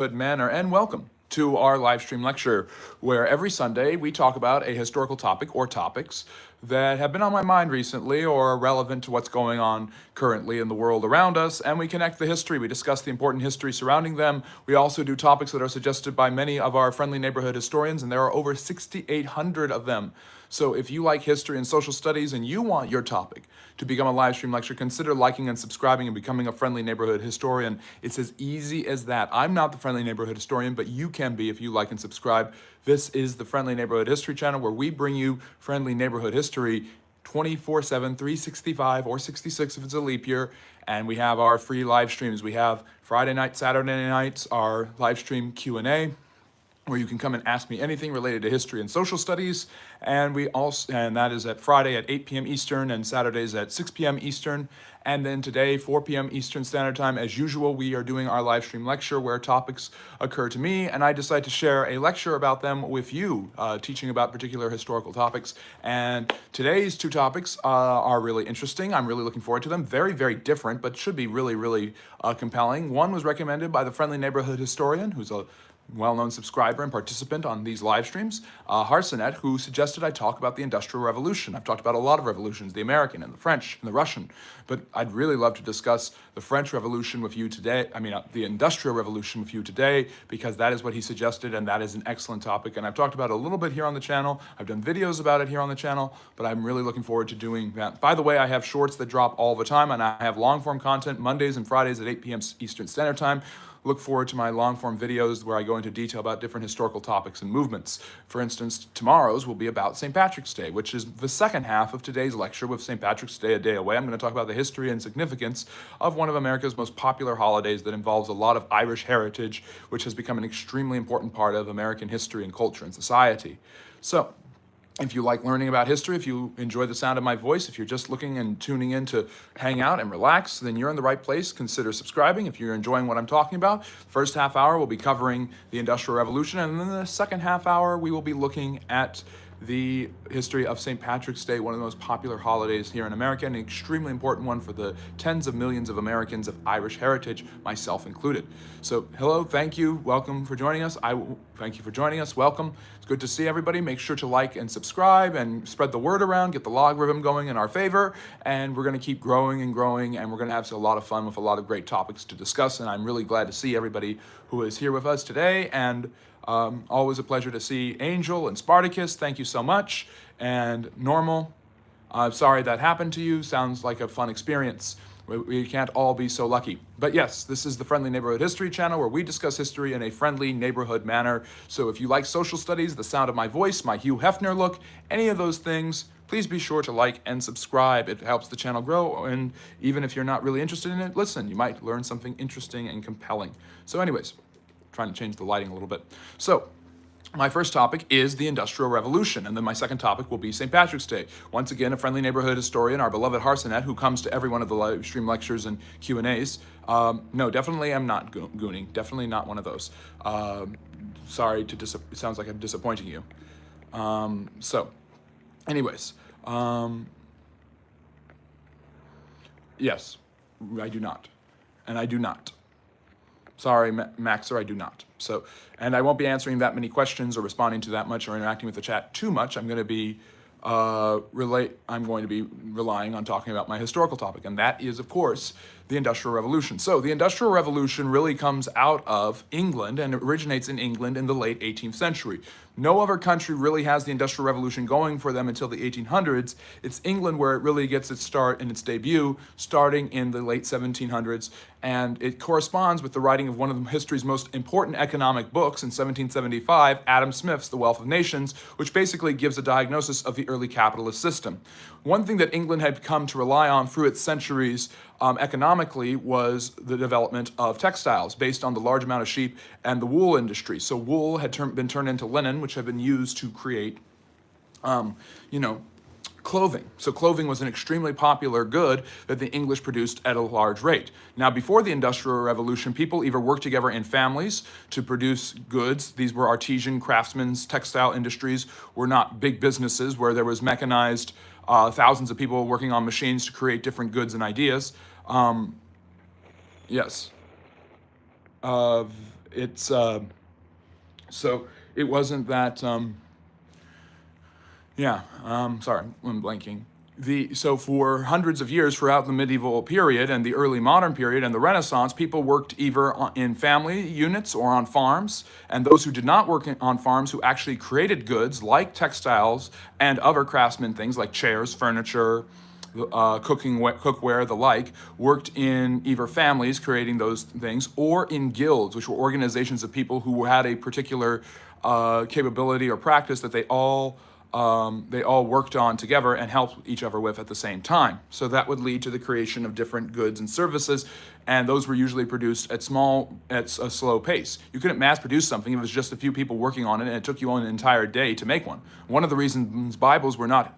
Good manner, and welcome to our live stream lecture, where every Sunday we talk about a historical topic or topics that have been on my mind recently or are relevant to what's going on currently in the world around us, and we connect the history. We discuss the important history surrounding them. We also do topics that are suggested by many of our friendly neighborhood historians, and there are over 6,800 of them. So if you like history and social studies and you want your topic to become a live stream lecture, consider liking and subscribing and becoming a friendly neighborhood historian. It's as easy as that. I'm not the friendly neighborhood historian, but you can be if you like and subscribe. This is the Friendly Neighborhood History channel, where we bring you friendly neighborhood history 24/7, 365, or 66 if it's a leap year. And we have our free live streams. We have Friday night, Saturday nights, our live stream Q&A, where you can come and ask me anything related to history and social studies. And that is at Friday at 8 p.m. Eastern and Saturdays at 6 p.m. Eastern. And then today, 4 p.m. Eastern Standard Time, as usual, we are doing our live stream lecture where topics occur to me, and I decide to share a lecture about them with you, teaching about particular historical topics. And today's two topics are really interesting. I'm really looking forward to them. Very, very different, but should be really, really compelling. One was recommended by the Friendly Neighborhood Historian, who's a well-known subscriber and participant on these live streams, Harsonet, who suggested I talk about the Industrial Revolution. I've talked about a lot of revolutions, the American and the French and the Russian, but I'd really love to discuss the French Revolution with you today, the Industrial Revolution with you today, because that is what he suggested, and that is an excellent topic, and I've talked about it a little bit here on the channel. I've done videos about it here on the channel, but I'm really looking forward to doing that. By the way, I have shorts that drop all the time, and I have long-form content Mondays and Fridays at 8 p.m. Eastern Standard Time. Look forward to my long-form videos where I go into detail about different historical topics and movements. For instance, tomorrow's will be about St. Patrick's Day, which is the second half of today's lecture. With St. Patrick's Day a day away, I'm going to talk about the history and significance of one of America's most popular holidays that involves a lot of Irish heritage, which has become an extremely important part of American history and culture and society. So, if you like learning about history, if you enjoy the sound of my voice, if you're just looking and tuning in to hang out and relax, then you're in the right place. Consider subscribing if you're enjoying what I'm talking about. First half hour, we'll be covering the Industrial Revolution, and then the second half hour, we will be looking at the history of St. Patrick's Day, one of the most popular holidays here in America, and an extremely important one for the tens of millions of Americans of Irish heritage, myself included. So, hello, thank you, welcome for joining us. Thank you for joining us, welcome. It's good to see everybody. Make sure to like and subscribe and spread the word around, get the logarithm going in our favor, and we're gonna keep growing and growing, and we're gonna have a lot of fun with a lot of great topics to discuss, and I'm really glad to see everybody who is here with us today, and always a pleasure to see Angel and Spartacus. Thank you so much. And Normal, I'm sorry that happened to you. Sounds like a fun experience. We can't all be so lucky. But yes, this is the Friendly Neighborhood History channel, where we discuss history in a friendly neighborhood manner. So if you like social studies, the sound of my voice, my Hugh Hefner look, any of those things, please be sure to like and subscribe. It helps the channel grow, and even if you're not really interested in it, listen, you might learn something interesting and compelling. So anyways, trying to change the lighting a little bit. So, my first topic is the Industrial Revolution, and then my second topic will be St. Patrick's Day. Once again, a friendly neighborhood historian, our beloved Harsonet, who comes to every one of the live stream lectures and Q&As. No, definitely I'm not gooning. Definitely not one of those. Sorry it sounds like I'm disappointing you. Anyways, yes, I do not, and I do not. Sorry, Maxer, I do not. So, and I won't be answering that many questions or responding to that much or interacting with the chat too much. I'm going to be relying on talking about my historical topic, and that is, of course, the Industrial Revolution. So the Industrial Revolution really comes out of England and originates in England in the late 18th century. No other country really has the Industrial Revolution going for them until the 1800s. It's England where it really gets its start and its debut, starting in the late 1700s, and it corresponds with the writing of one of history's most important economic books in 1775, Adam Smith's The Wealth of Nations, which basically gives a diagnosis of the early capitalist system. One thing that England had come to rely on through its centuries economically was the development of textiles based on the large amount of sheep and the wool industry. So wool had been turned into linen, which had been used to create, clothing. So clothing was an extremely popular good that the English produced at a large rate. Now, before the Industrial Revolution, people either worked together in families to produce goods. These were artisan, craftsmen's, textile industries, were not big businesses where there was mechanized thousands of people working on machines to create different goods and ideas. Yes. It's so it wasn't that. Sorry, I'm blanking. So for hundreds of years throughout the medieval period and the early modern period and the Renaissance, people worked either in family units or on farms, and those who did not work on farms, who actually created goods like textiles and other craftsman things like chairs, furniture, cookware, the like, worked in either families creating those things or in guilds, which were organizations of people who had a particular capability or practice that they all worked on together and helped each other with at the same time. So that would lead to the creation of different goods and services, and those were usually produced at a slow pace. You couldn't mass produce something if it was just a few people working on it and it took you an entire day to make one. One of the reasons Bibles were not,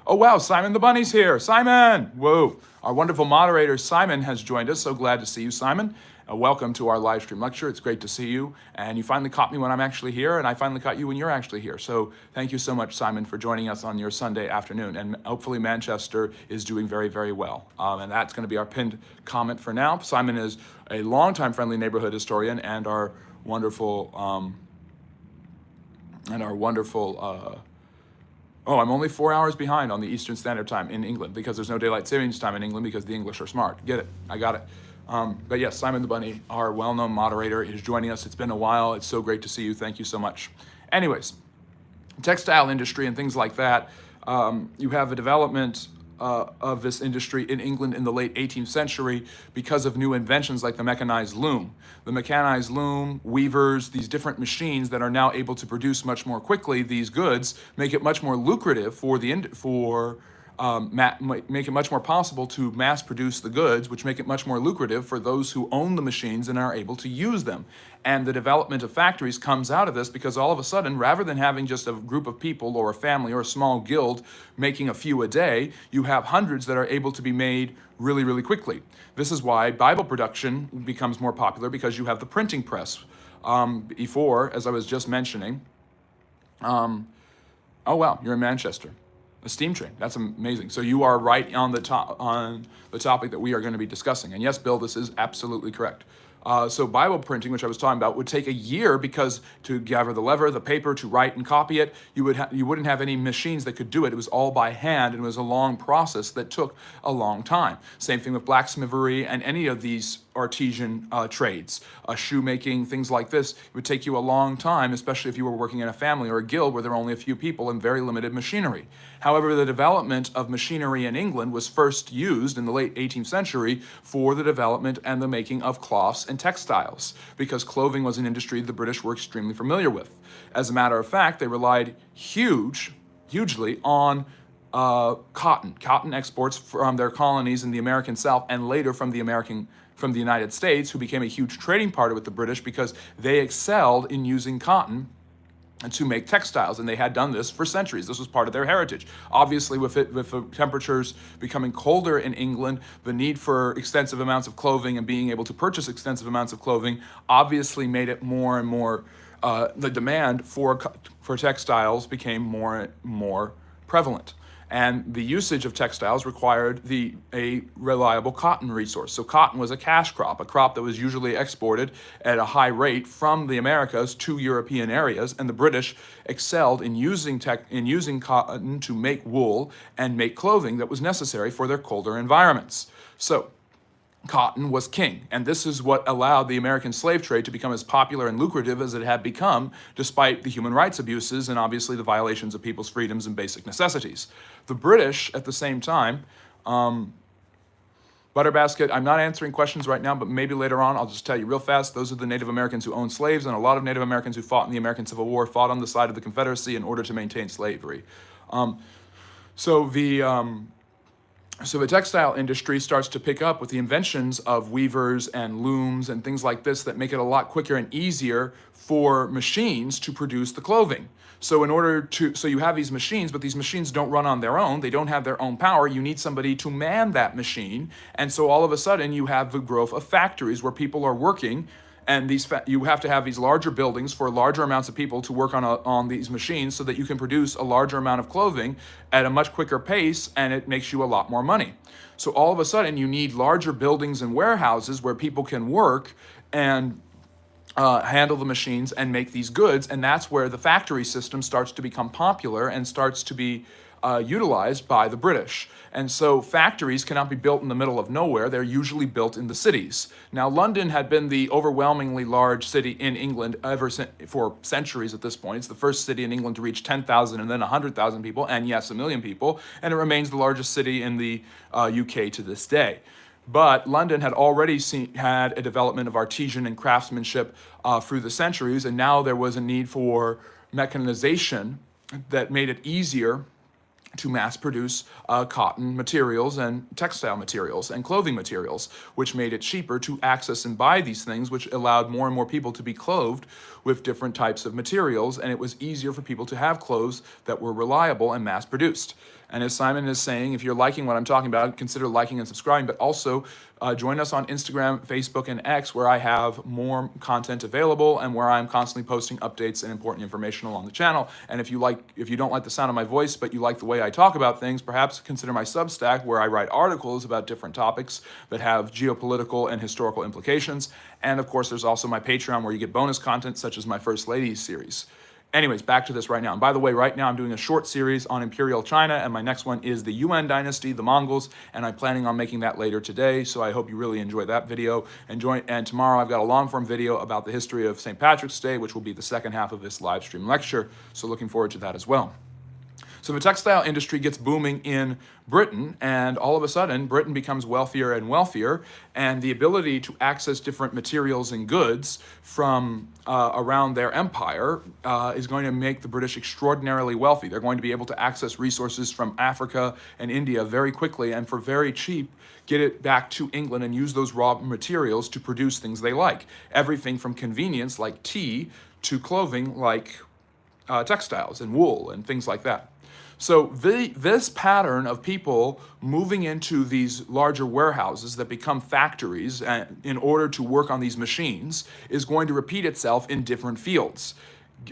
oh wow, Simon the Bunny's here. Simon! Whoa. Our wonderful moderator, Simon, has joined us. So glad to see you, Simon. Welcome to our live stream lecture. It's great to see you. And you finally caught me when I'm actually here, and I finally caught you when you're actually here. So thank you so much, Simon, for joining us on your Sunday afternoon. And hopefully Manchester is doing very, very well. And that's going to be our pinned comment for now. Simon is a longtime friendly neighborhood historian and our wonderful, I'm only 4 hours behind on the Eastern Standard Time in England because there's no daylight savings time in England because the English are smart. Get it? I got it. But yes, Simon the Bunny, our well-known moderator, is joining us. It's been a while. It's so great to see you. Thank you so much. Anyways, textile industry and things like that. You have a development of this industry in England in the late 18th century because of new inventions like the mechanized loom. The mechanized loom, weavers, these different machines that are now able to produce much more quickly these goods make it much more lucrative make it much more possible to mass produce the goods, which make it much more lucrative for those who own the machines and are able to use them. And the development of factories comes out of this because all of a sudden, rather than having just a group of people or a family or a small guild making a few a day, you have hundreds that are able to be made really, really quickly. This is why Bible production becomes more popular, because you have the printing press. Before, as I was just mentioning, oh wow, you're in Manchester. A steam train. That's amazing. So you are right on the topic that we are going to be discussing. And yes, Bill, this is absolutely correct. So Bible printing, which I was talking about, would take a year because to gather the leather, the paper, to write and copy it, you wouldn't have any machines that could do it. It was all by hand, and it was a long process that took a long time. Same thing with blacksmithery and any of these artisan trades, shoemaking, things like this. It would take you a long time, especially if you were working in a family or a guild where there were only a few people and very limited machinery. However, the development of machinery in England was first used in the late 18th century for the development and the making of cloths and textiles, because clothing was an industry the British were extremely familiar with. As a matter of fact, they relied hugely on cotton exports from their colonies in the American South and later from the United States, who became a huge trading partner with the British because they excelled in using cotton and to make textiles, and they had done this for centuries. This was part of their heritage. Obviously, with the temperatures becoming colder in England, the need for extensive amounts of clothing and being able to purchase extensive amounts of clothing obviously made it more and more, the demand for textiles became more and more prevalent. And the usage of textiles required a reliable cotton resource. So cotton was a cash crop, a crop that was usually exported at a high rate from the Americas to European areas, and the British excelled in using cotton to make wool and make clothing that was necessary for their colder environments. So cotton was king, and this is what allowed the American slave trade to become as popular and lucrative as it had become, despite the human rights abuses and obviously the violations of people's freedoms and basic necessities. The British, at the same time, Butterbasket, I'm not answering questions right now, but maybe later on I'll just tell you real fast. Those are the Native Americans who owned slaves, and a lot of Native Americans who fought in the American Civil War fought on the side of the Confederacy in order to maintain slavery. So the textile industry starts to pick up with the inventions of weavers and looms and things like this that make it a lot quicker and easier for machines to produce the clothing. So you have these machines, but these machines don't run on their own. They don't have their own power. You need somebody to man that machine. And so all of a sudden you have the growth of factories where people are working, and you have to have these larger buildings for larger amounts of people to work on these machines so that you can produce a larger amount of clothing at a much quicker pace, and it makes you a lot more money. So all of a sudden you need larger buildings and warehouses where people can work, and handle the machines and make these goods. And that's where the factory system starts to become popular and starts to be utilized by the British. And so factories cannot be built in the middle of nowhere. They're usually built in the cities. Now, London had been the overwhelmingly large city in England for centuries at this point. It's the first city in England to reach 10,000 and then 100,000 people, and yes, a million people. And it remains the largest city in the UK to this day. But London had already had a development of artisan and craftsmanship through the centuries, and now there was a need for mechanization that made it easier to mass produce cotton materials and textile materials and clothing materials, which made it cheaper to access and buy these things, which allowed more and more people to be clothed with different types of materials, and it was easier for people to have clothes that were reliable and mass produced. And as Simon is saying, if you're liking what I'm talking about, consider liking and subscribing, but also join us on Instagram, Facebook, and X, where I have more content available and where I'm constantly posting updates and important information along the channel. And if you don't like the sound of my voice, but you like the way I talk about things, perhaps consider my Substack, where I write articles about different topics that have geopolitical and historical implications. And of course, there's also my Patreon, where you get bonus content such as my First Ladies series. Anyways, back to this right now. And by the way, right now I'm doing a short series on Imperial China, and my next one is the Yuan dynasty, the Mongols, and I'm planning on making that later today, so I hope you really enjoy that video. And tomorrow I've got a long-form video about the history of St. Patrick's Day, which will be the second half of this live stream lecture, so looking forward to that as well. So the textile industry gets booming in Britain, and all of a sudden, Britain becomes wealthier and wealthier, and the ability to access different materials and goods from around their empire is going to make the British extraordinarily wealthy. They're going to be able to access resources from Africa and India very quickly and for very cheap, get it back to England and use those raw materials to produce things they like. Everything from convenience, like tea, to clothing, like textiles and wool and things like that. So this pattern of people moving into these larger warehouses that become factories in order to work on these machines is going to repeat itself in different fields.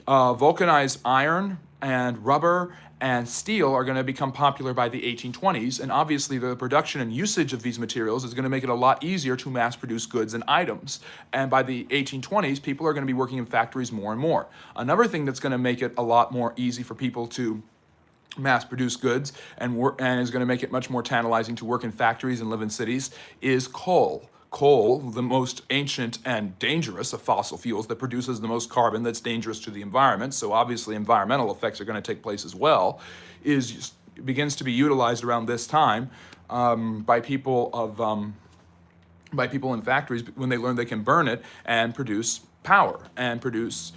Vulcanized iron and rubber and steel are going to become popular by the 1820s, and obviously the production and usage of these materials is going to make it a lot easier to mass produce goods and items. And by the 1820s, people are going to be working in factories more and more. Another thing that's going to make it a lot more easy for people to mass produce goods and is going to make it much more tantalizing to work in factories and live in cities is coal. Coal, the most ancient and dangerous of fossil fuels that produces the most carbon that's dangerous to the environment, so obviously environmental effects are going to take place as well, begins to be utilized around this time by people in factories when they learn they can burn it and produce power and produce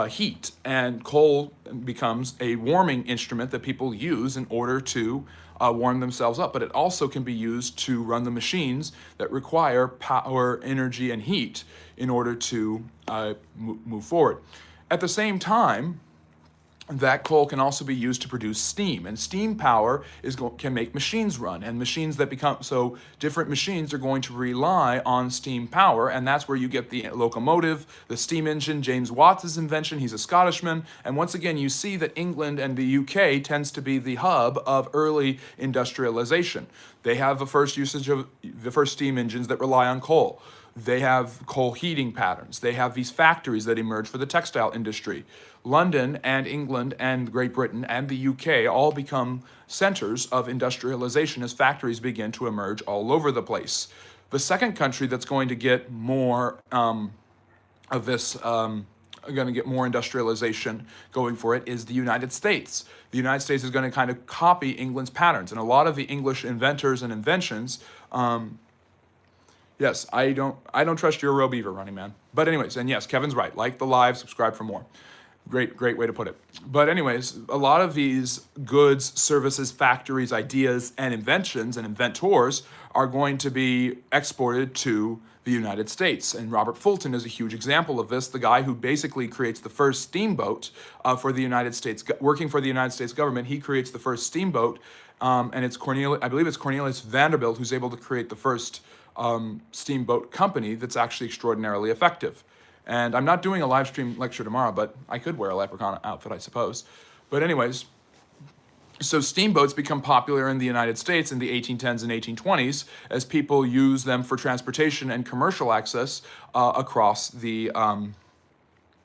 heat, and coal becomes a warming instrument that people use in order to warm themselves up. But it also can be used to run the machines that require power, energy, and heat in order to move forward. At the same time, that coal can also be used to produce steam, and steam power can make machines run, and machines that so different machines are going to rely on steam power, and that's where you get the locomotive, the steam engine. James Watt's invention, he's a Scottishman, and once again you see that England and the UK tends to be the hub of early industrialization. They have the first usage of the first steam engines that rely on coal. They have coal heating patterns. They have these factories that emerge for the textile industry. London and England and Great Britain and the UK all become centers of industrialization as factories begin to emerge all over the place. The second country that's going to get more of this, going to get more industrialization going for it is the United States. The United States is going to kind of copy England's patterns, and a lot of the English inventors and inventions. Yes, I don't trust your roe beaver, Running Man. But anyways, and yes, Kevin's right. Like the live, subscribe for more. Great way to put it. But anyways, a lot of these goods, services, factories, ideas, and inventions and inventors are going to be exported to the United States. And Robert Fulton is a huge example of this, the guy who basically creates the first steamboat for the United States, working for the United States government. He creates the first steamboat, and it's I believe it's Cornelius Vanderbilt who's able to create the first steamboat company that's actually extraordinarily effective. And I'm not doing a live stream lecture tomorrow, but I could wear a leprechaun outfit, I suppose. But anyways, so steamboats become popular in the United States in the 1810s and 1820s as people use them for transportation and commercial access across the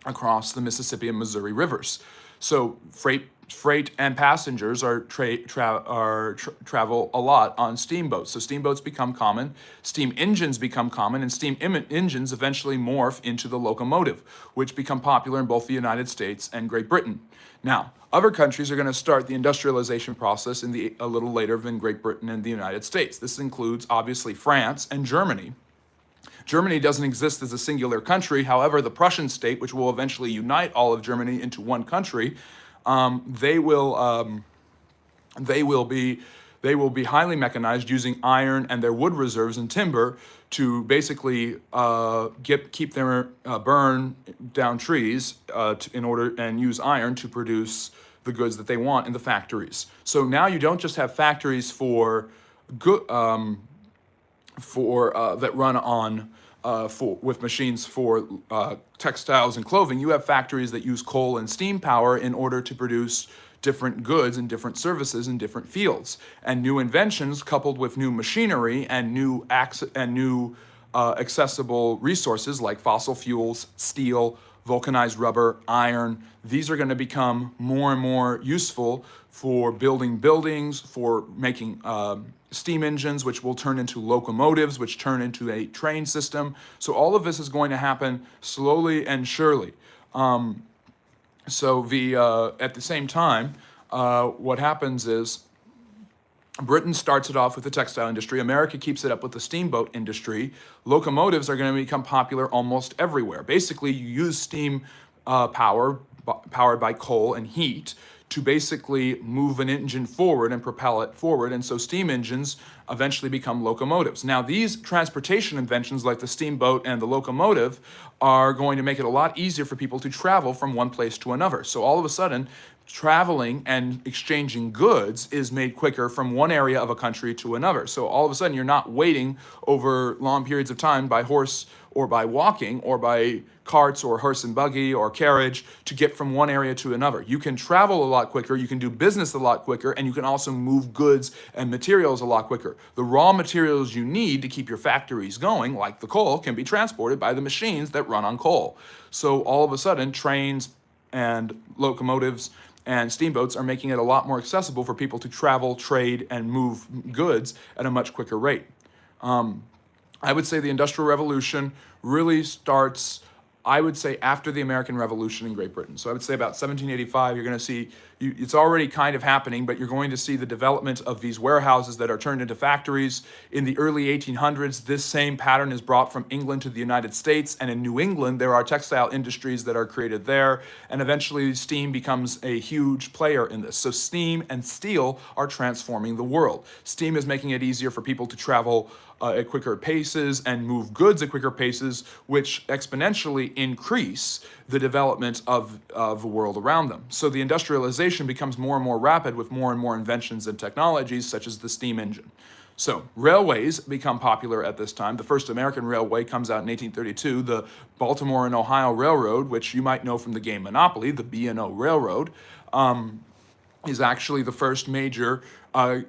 across the Mississippi and Missouri rivers. So freight and passengers travel a lot on steamboats. So steamboats become common, steam engines become common, and engines eventually morph into the locomotive, which become popular in both the United States and Great Britain. Now, other countries are going to start the industrialization process a little later than Great Britain and the United States. This includes obviously France and Germany. Germany doesn't exist as a singular country. However, the Prussian state, which will eventually unite all of Germany into one country, they will be highly mechanized, using iron and their wood reserves and timber to basically keep their burn down trees in order and use iron to produce the goods that they want in the factories. So now you don't just have factories for good that run on with machines for textiles and clothing. You have factories that use coal and steam power in order to produce different goods and different services in different fields. And new inventions coupled with new machinery and new accessible resources like fossil fuels, steel, vulcanized rubber, iron, these are going to become more and more useful for building buildings, for making steam engines, which will turn into locomotives, which turn into a train system. So all of this is going to happen slowly and surely. At the same time, what happens is Britain starts it off with the textile industry. America keeps it up with the steamboat industry. Locomotives are going to become popular almost everywhere. Basically, you use steam powered by coal and heat to basically move an engine forward and propel it forward. And so steam engines eventually become locomotives. Now, these transportation inventions like the steamboat and the locomotive are going to make it a lot easier for people to travel from one place to another. So all of a sudden, traveling and exchanging goods is made quicker from one area of a country to another. So all of a sudden, you're not waiting over long periods of time by horse or by walking or by carts or horse and buggy or carriage to get from one area to another. You can travel a lot quicker, you can do business a lot quicker, and you can also move goods and materials a lot quicker. The raw materials you need to keep your factories going, like the coal, can be transported by the machines that run on coal. So all of a sudden, trains and locomotives and steamboats are making it a lot more accessible for people to travel, trade, and move goods at a much quicker rate. I would say the Industrial Revolution really starts, I would say, after the American Revolution in Great Britain. So I would say about 1785, you're going to see, it's already kind of happening, but you're going to see the development of these warehouses that are turned into factories. In the early 1800s, this same pattern is brought from England to the United States, and in New England, there are textile industries that are created there, and eventually steam becomes a huge player in this. So steam and steel are transforming the world. Steam is making it easier for people to travel at quicker paces and move goods at quicker paces, which exponentially increase the development of the world around them. So the industrialization becomes more and more rapid with more and more inventions and technologies such as the steam engine. So railways become popular at this time. The first American railway comes out in 1832, the Baltimore and Ohio Railroad, which you might know from the game Monopoly, the B&O Railroad, is actually the first major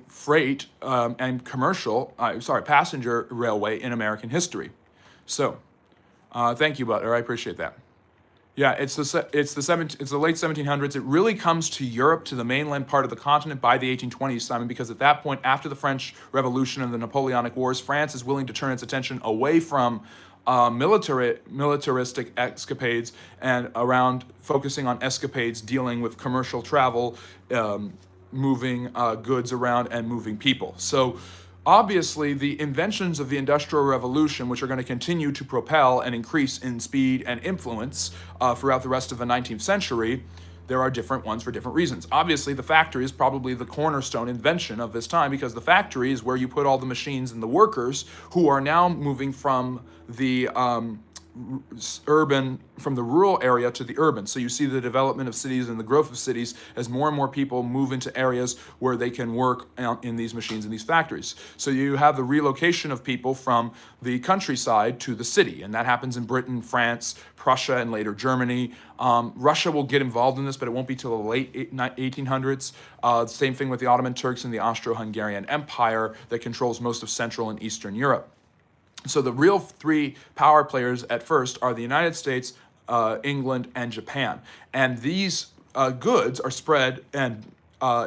freight and passenger railway in American history. So, thank you, Butler. I appreciate that. Yeah, it's the late 1700s. It really comes to Europe, to the mainland part of the continent, by the 1820s, Simon, because at that point, after the French Revolution and the Napoleonic Wars, France is willing to turn its attention away from militaristic escapades and around focusing on escapades dealing with commercial travel, moving goods around and moving people. So obviously the inventions of the Industrial Revolution, which are going to continue to propel and increase in speed and influence throughout the rest of the 19th century, there are different ones for different reasons. Obviously, the factory is probably the cornerstone invention of this time, because the factory is where you put all the machines and the workers who are now moving from the rural area to the urban. So you see the development of cities and the growth of cities as more and more people move into areas where they can work in these machines in these factories. So you have the relocation of people from the countryside to the city, and that happens in Britain, France, Prussia, and later Germany. Russia will get involved in this, but it won't be till the late 1800s. Same thing with the Ottoman Turks and the Austro-Hungarian Empire that controls most of Central and Eastern Europe. So the real three power players at first are the United States, England, and Japan. And these goods are spread, and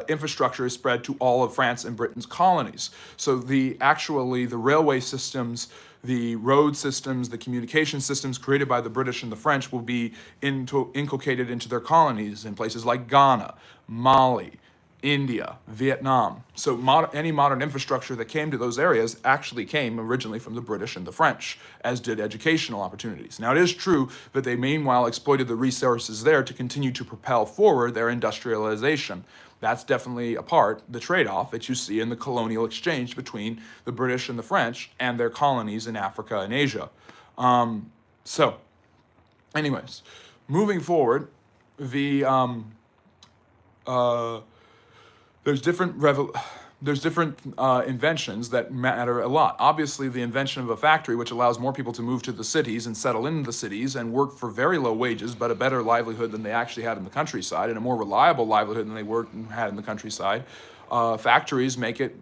infrastructure is spread to all of France and Britain's colonies. So the railway systems, the road systems, the communication systems created by the British and the French will be inculcated into their colonies in places like Ghana, Mali, India, Vietnam. So any modern infrastructure that came to those areas actually came originally from the British and the French, as did educational opportunities. Now, it is true that they meanwhile exploited the resources there to continue to propel forward their industrialization. That's definitely the trade-off that you see in the colonial exchange between the British and the French and their colonies in Africa and Asia. So, anyways, moving forward, the there's different inventions that matter a lot. Obviously, the invention of a factory, which allows more people to move to the cities and settle in the cities and work for very low wages, but a better livelihood than they actually had in the countryside, and a more reliable livelihood than they had in the countryside. Factories make it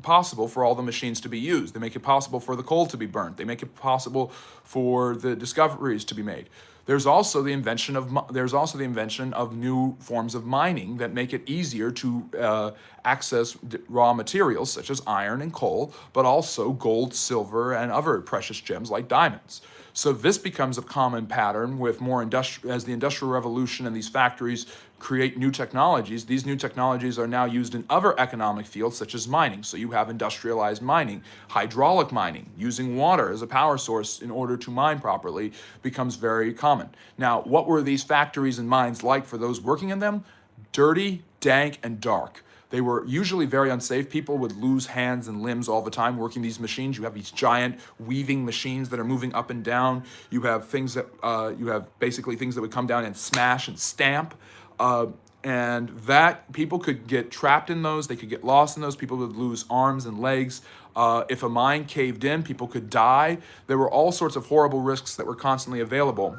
possible for all the machines to be used. They make it possible for the coal to be burnt. They make it possible for the discoveries to be made. There's also the invention of new forms of mining that make it easier to access raw materials such as iron and coal, but also gold, silver, and other precious gems like diamonds. So this becomes a common pattern with as the Industrial Revolution and these factories create new technologies. These new technologies are now used in other economic fields such as mining. So you have industrialized mining, hydraulic mining, using water as a power source in order to mine properly becomes very common. Now, what were these factories and mines like for those working in them? Dirty, dank, and dark. They were usually very unsafe. People would lose hands and limbs all the time working these machines. You have these giant weaving machines that are moving up and down. You have basically things that would come down and smash and stamp. And that people could get trapped in those. They could get lost in those. People would lose arms and legs. If a mine caved in, people could die. There were all sorts of horrible risks that were constantly available.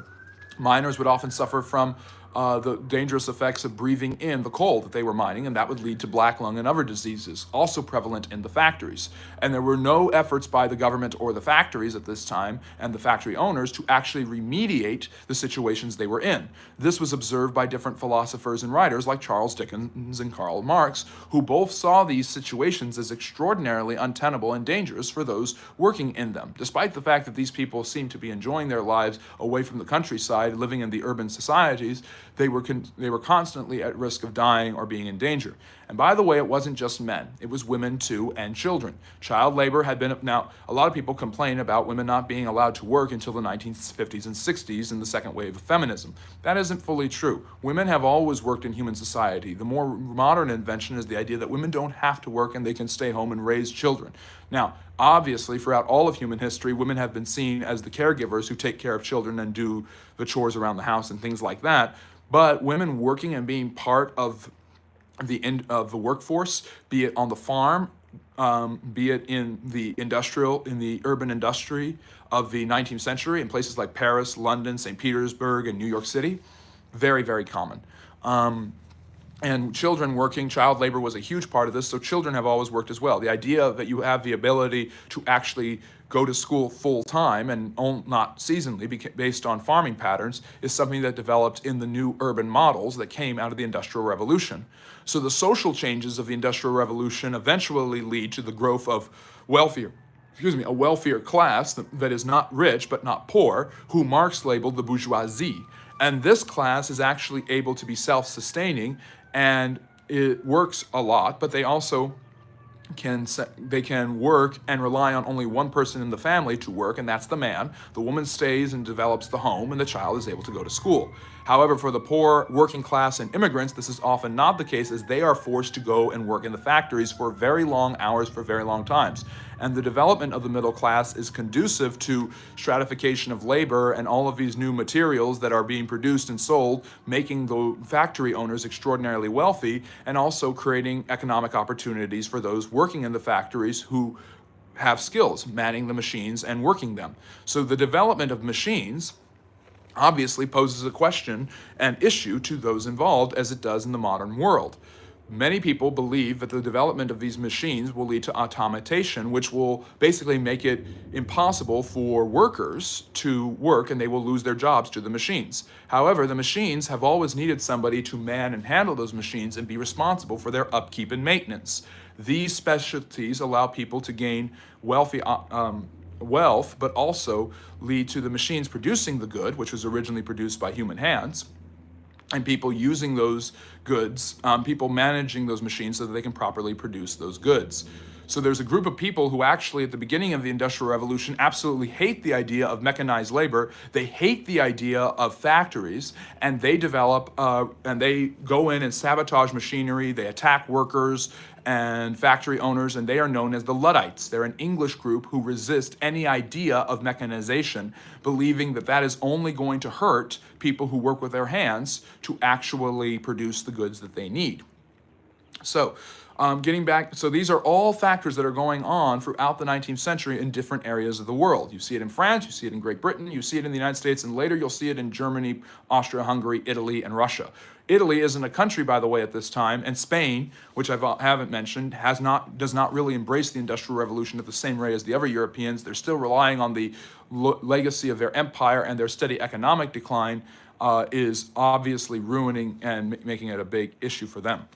Miners would often suffer from the dangerous effects of breathing in the coal that they were mining, and that would lead to black lung and other diseases, also prevalent in the factories. And there were no efforts by the government or the factories at this time, and the factory owners, to actually remediate the situations they were in. This was observed by different philosophers and writers like Charles Dickens and Karl Marx, who both saw these situations as extraordinarily untenable and dangerous for those working in them. Despite the fact that these people seemed to be enjoying their lives away from the countryside, living in the urban societies, they were constantly at risk of dying or being in danger. And by the way, it wasn't just men. It was women too, and children. Child labor had been, now a lot of people complain about women not being allowed to work until the 1950s and 60s in the second wave of feminism. That isn't fully true. Women have always worked in human society. The more modern invention is the idea that women don't have to work and they can stay home and raise children. Now, obviously, throughout all of human history, women have been seen as the caregivers who take care of children and do the chores around the house and things like that. But women working and being part of the workforce, be it on the farm, be it in the urban industry of the 19th century in places like Paris, London, St. Petersburg, and New York City, very, very common. And child labor was a huge part of this, so children have always worked as well. The idea that you have the ability to actually go to school full time and not seasonally based on farming patterns is something that developed in the new urban models that came out of the Industrial Revolution. So the social changes of the Industrial Revolution eventually lead to the growth of a wealthier class that is not rich but not poor, who Marx labeled the bourgeoisie. And this class is actually able to be self-sustaining, and it works a lot, but they also can work and rely on only one person in the family to work, and that's the man. The woman stays and develops the home, and the child is able to go to school. However, for the poor, working class, and immigrants, this is often not the case, as they are forced to go and work in the factories for very long hours for very long times. And the development of the middle class is conducive to stratification of labor and all of these new materials that are being produced and sold, making the factory owners extraordinarily wealthy, and also creating economic opportunities for those working in the factories who have skills, manning the machines and working them. So the development of machines obviously poses a question and issue to those involved, as it does in the modern world. Many people believe that the development of these machines will lead to automation, which will basically make it impossible for workers to work and they will lose their jobs to the machines. However, the machines have always needed somebody to man and handle those machines and be responsible for their upkeep and maintenance. These specialties allow people to gain wealth, but also lead to the machines producing the good, which was originally produced by human hands, and people using those goods, people managing those machines so that they can properly produce those goods. So there's a group of people who actually at the beginning of the Industrial Revolution absolutely hate the idea of mechanized labor. They hate the idea of factories, and they develop, and they go in and sabotage machinery, they attack workers and factory owners, and they are known as the Luddites. They're an English group who resist any idea of mechanization, believing that that is only going to hurt people who work with their hands to actually produce the goods that they need. So, getting back, so these are all factors that are going on throughout the 19th century in different areas of the world. You see it in France, you see it in Great Britain, you see it in the United States, and later you'll see it in Germany, Austria-Hungary, Italy, and Russia. Italy isn't a country, by the way, at this time, and Spain, which I haven't mentioned, does not really embrace the Industrial Revolution at the same rate as the other Europeans. They're still relying on the legacy of their empire, and their steady economic decline is obviously ruining and making it a big issue for them.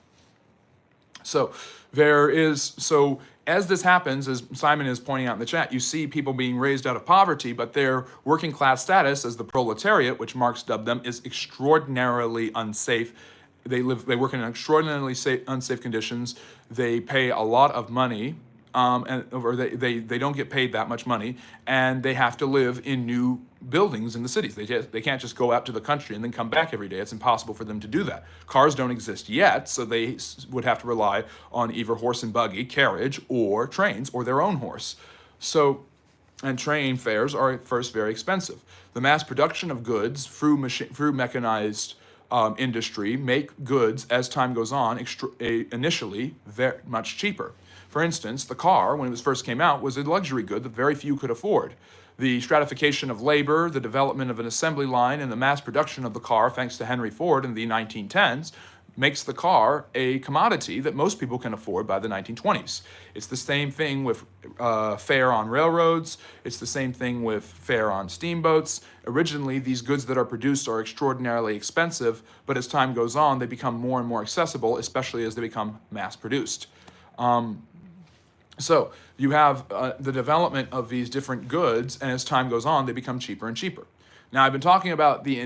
So as this happens, as Simon is pointing out in the chat, you see people being raised out of poverty, but their working class status as the proletariat, which Marx dubbed them, is extraordinarily unsafe. They work in extraordinarily unsafe conditions. They pay a lot of money, or they don't get paid that much money, and they have to live in new buildings in the cities. They can't just go out to the country and then come back every day. It's impossible for them to do that. Cars don't exist yet, so they would have to rely on either horse and buggy, carriage, or trains, or their own horse. And train fares are at first very expensive. The mass production of goods through mechanized industry make goods, as time goes on, initially very much cheaper. For instance, the car, when it first came out, was a luxury good that very few could afford. The stratification of labor, the development of an assembly line, and the mass production of the car, thanks to Henry Ford in the 1910s, makes the car a commodity that most people can afford by the 1920s. It's the same thing with fare on railroads. It's the same thing with fare on steamboats. Originally, these goods that are produced are extraordinarily expensive, but as time goes on, they become more and more accessible, especially as they become mass-produced. So you have the development of these different goods, and as time goes on, they become cheaper and cheaper. Now, I've been talking about the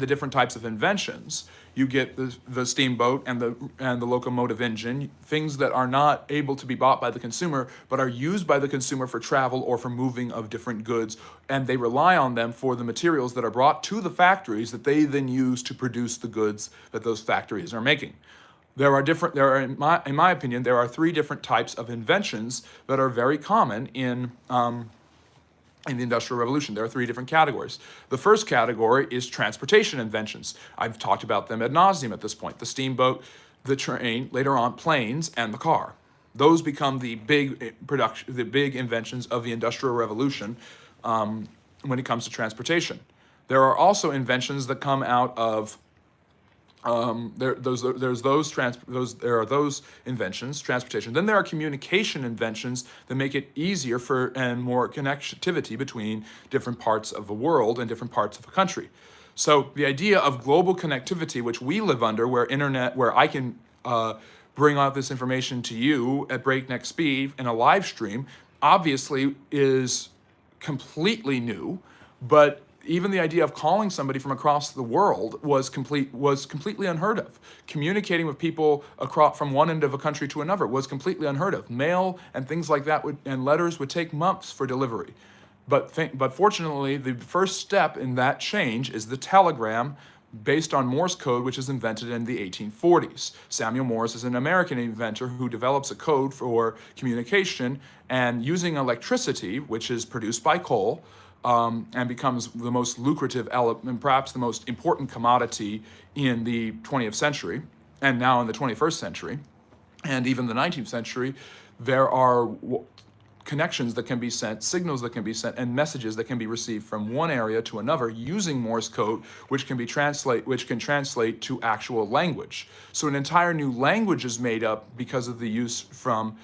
different types of inventions. You get the steamboat and the locomotive engine, things that are not able to be bought by the consumer, but are used by the consumer for travel or for moving of different goods, and they rely on them for the materials that are brought to the factories that they then use to produce the goods that those factories are making. In my opinion, there are three different types of inventions that are very common in the Industrial Revolution. There are three different categories. The first category is transportation inventions. I've talked about them ad nauseum at this point. The steamboat, the train, later on planes, and the car. Those become the big inventions of the Industrial Revolution when it comes to transportation. There are also inventions that come out of there are those inventions, transportation. Then there are communication inventions that make it easier and more connectivity between different parts of the world and different parts of a country. So the idea of global connectivity, which we live under, where I can bring out this information to you at breakneck speed in a live stream, obviously is completely new, but even the idea of calling somebody from across the world was completely unheard of. Communicating with people from one end of a country to another was completely unheard of. Mail and things like that and letters would take months for delivery. But fortunately, the first step in that change is the telegram based on Morse code, which is invented in the 1840s. Samuel Morse is an American inventor who develops a code for communication, and using electricity, which is produced by coal, and becomes the most lucrative element, perhaps the most important commodity in the 20th century, and now in the 21st century, and even the 19th century. There are connections that can be sent, signals that can be sent, and messages that can be received from one area to another using Morse code, which can translate to actual language. So an entire new language is made up because of the use from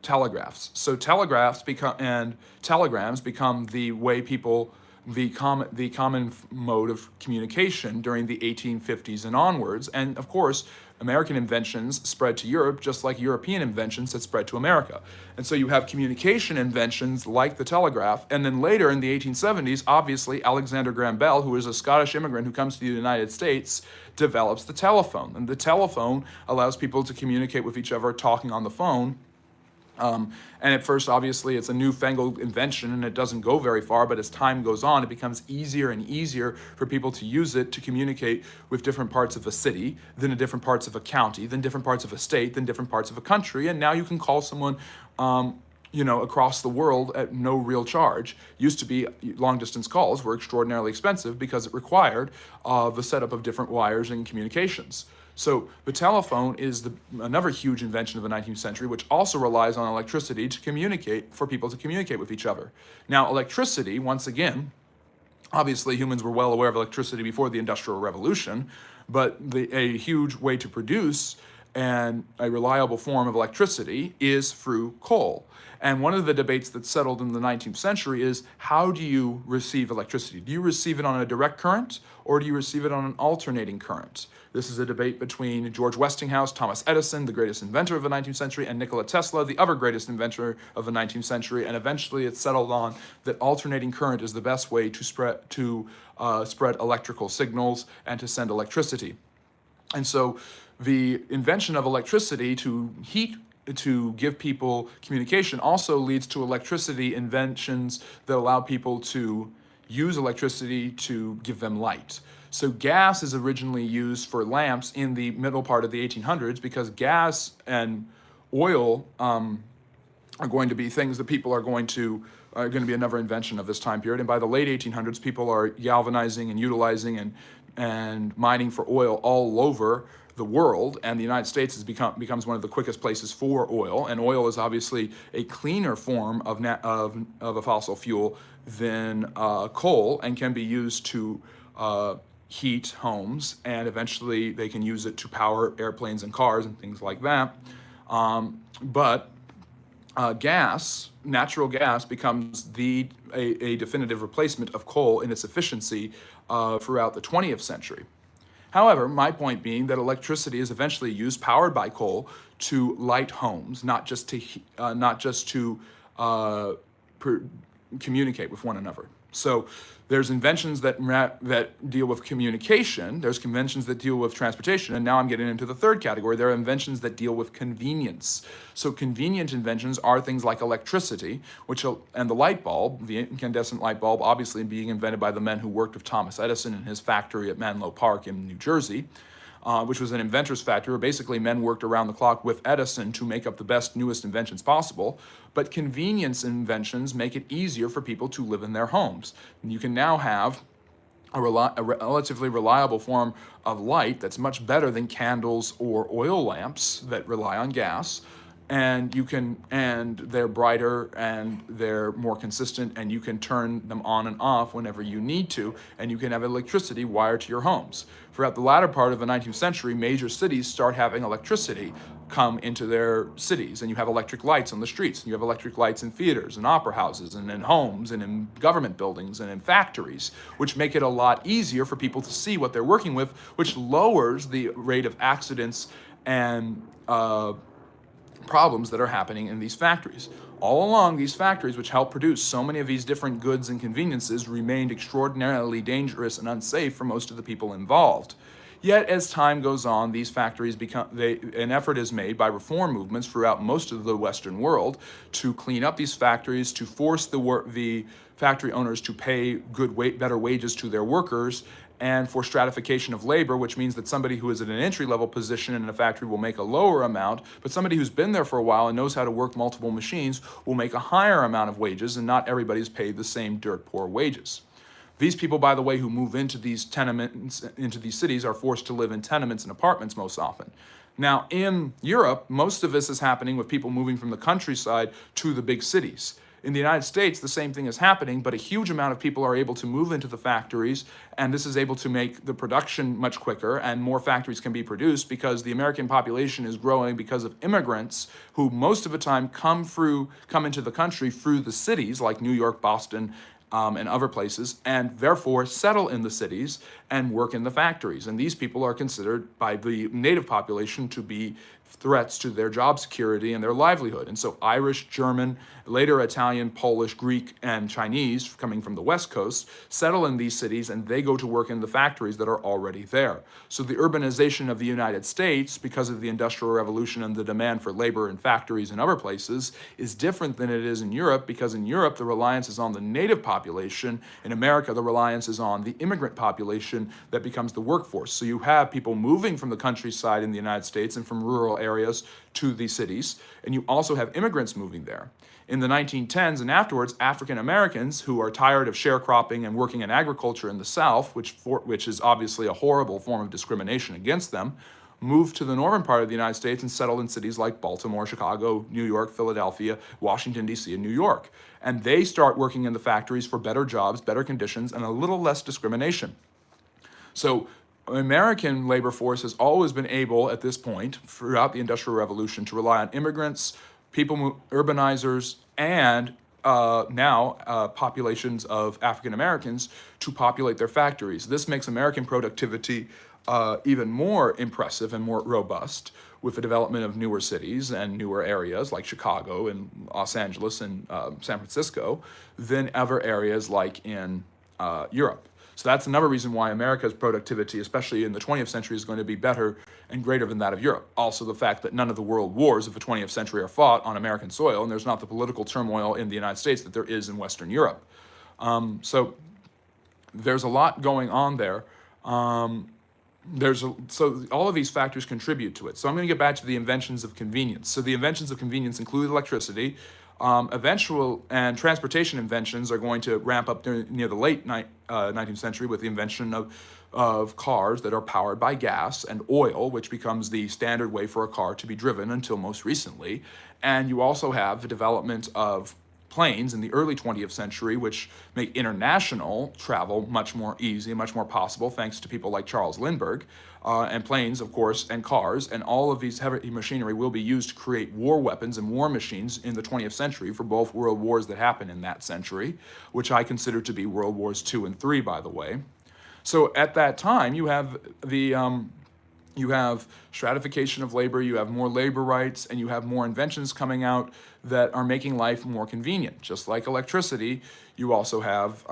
telegraphs. So telegrams become the way people the common mode of communication during the 1850s and onwards. And of course, American inventions spread to Europe just like European inventions had spread to America. And so you have communication inventions like the telegraph. And then later in the 1870s, obviously, Alexander Graham Bell, who is a Scottish immigrant who comes to the United States, develops the telephone. And the telephone allows people to communicate with each other talking on the phone. And at first, obviously, it's a newfangled invention and it doesn't go very far, but as time goes on, it becomes easier and easier for people to use it to communicate with different parts of a city, then in different parts of a county, then different parts of a state, then different parts of a country, and now you can call someone across the world at no real charge. Used to be long distance calls were extraordinarily expensive because it required the setup of different wires and communications. So the telephone is another huge invention of the 19th century, which also relies on electricity to communicate, for people to communicate with each other. Now, electricity, once again, obviously humans were well aware of electricity before the Industrial Revolution, but a huge way to produce and a reliable form of electricity is through coal. And one of the debates that settled in the 19th century is, how do you receive electricity? Do you receive it on a direct current, or do you receive it on an alternating current? This is a debate between George Westinghouse, Thomas Edison, the greatest inventor of the 19th century, and Nikola Tesla, the other greatest inventor of the 19th century. And eventually it settled on that alternating current is the best way to spread electrical signals and to send electricity. And so the invention of electricity to give people communication also leads to electricity inventions that allow people to use electricity to give them light. So gas is originally used for lamps in the middle part of the 1800s because gas and oil are going to be things that people are going to be another invention of this time period. And by the late 1800s, people are galvanizing and utilizing and mining for oil all over the world, and the United States becomes one of the quickest places for oil. And oil is obviously a cleaner form of a fossil fuel than coal, and can be used to heat homes, and eventually they can use it to power airplanes and cars and things like that. But natural gas becomes a definitive replacement of coal in its efficiency throughout the 20th century. However, my point being that electricity is eventually used, powered by coal, to light homes, not just to communicate with one another. So there's inventions that deal with communication, there's inventions that deal with transportation, and now I'm getting into the third category. There are inventions that deal with convenience. So convenient inventions are things like electricity, and the light bulb, the incandescent light bulb, obviously being invented by the men who worked with Thomas Edison in his factory at Menlo Park in New Jersey, which was an inventor's factory where basically men worked around the clock with Edison to make up the best, newest inventions possible. But convenience inventions make it easier for people to live in their homes. And you can now have a relatively reliable form of light that's much better than candles or oil lamps that rely on gas. And they're brighter and they're more consistent, and you can turn them on and off whenever you need to, and you can have electricity wired to your homes. Throughout the latter part of the 19th century, major cities start having electricity come into their cities, and you have electric lights on the streets, and you have electric lights in theaters and opera houses and in homes and in government buildings and in factories, which make it a lot easier for people to see what they're working with, which lowers the rate of accidents and problems that are happening in these factories. All along, these factories, which help produce so many of these different goods and conveniences, remained extraordinarily dangerous and unsafe for most of the people involved. Yet, as time goes on, these factories an effort is made by reform movements throughout most of the Western world to clean up these factories, to force the factory owners to pay better wages to their workers, and for stratification of labor, which means that somebody who is at an entry-level position in a factory will make a lower amount, but somebody who's been there for a while and knows how to work multiple machines will make a higher amount of wages, and not everybody's paid the same dirt poor wages. These people, by the way, who move into these tenements, into these cities, are forced to live in tenements and apartments most often. Now, in Europe, most of this is happening with people moving from the countryside to the big cities. In the United States, the same thing is happening, but a huge amount of people are able to move into the factories, and this is able to make the production much quicker, and more factories can be produced because the American population is growing because of immigrants who most of the time come into the country through the cities like New York, Boston, and other places, and therefore settle in the cities and work in the factories. And these people are considered by the native population to be threats to their job security and their livelihood. And so Irish, German, later Italian, Polish, Greek, and Chinese coming from the West Coast settle in these cities, and they go to work in the factories that are already there. So the urbanization of the United States, because of the Industrial Revolution and the demand for labor in factories and other places, is different than it is in Europe, because in Europe the reliance is on the native population. In America, the reliance is on the immigrant population that becomes the workforce. So you have people moving from the countryside in the United States and from rural areas to the cities, and you also have immigrants moving there. In the 1910s and afterwards, African Americans who are tired of sharecropping and working in agriculture in the South, which is obviously a horrible form of discrimination against them, moved to the northern part of the United States and settled in cities like Baltimore, Chicago, New York, Philadelphia, Washington, D.C., and New York. And they start working in the factories for better jobs, better conditions, and a little less discrimination. So American labor force has always been able, at this point, throughout the Industrial Revolution, to rely on immigrants, urbanizers, and now populations of African Americans to populate their factories. This makes American productivity even more impressive and more robust with the development of newer cities and newer areas like Chicago and Los Angeles and San Francisco than other areas like in Europe. So that's another reason why America's productivity, especially in the 20th century, is going to be better and greater than that of Europe. Also, the fact that none of the world wars of the 20th century are fought on American soil, and there's not the political turmoil in the United States that there is in Western Europe. So there's a lot going on there. So all of these factors contribute to it. So I'm going to get back to the inventions of convenience. So the inventions of convenience include electricity. And transportation inventions are going to ramp up near the late 19th century with the invention of cars that are powered by gas and oil, which becomes the standard way for a car to be driven until most recently. And you also have the development of planes in the early 20th century, which make international travel much more easy and much more possible, thanks to people like Charles Lindbergh. And planes, of course, and cars, and all of these heavy machinery will be used to create war weapons and war machines in the 20th century for both world wars that happen in that century, which I consider to be World Wars II and III, by the way. So at that time, you have you have stratification of labor, you have more labor rights, and you have more inventions coming out that are making life more convenient. Just like electricity, you also have,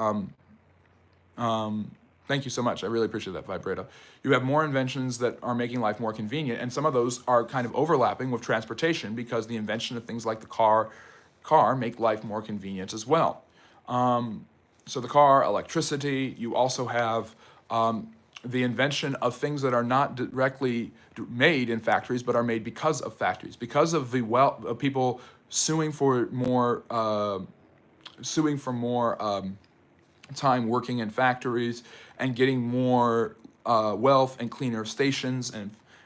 thank you so much, I really appreciate that, Vibrato. You have more inventions that are making life more convenient, and some of those are kind of overlapping with transportation because the invention of things like the car make life more convenient as well. So the car, electricity, you also have the invention of things that are not directly made in factories, but are made because of factories, because of the of people suing for more time working in factories and getting more wealth and cleaner stations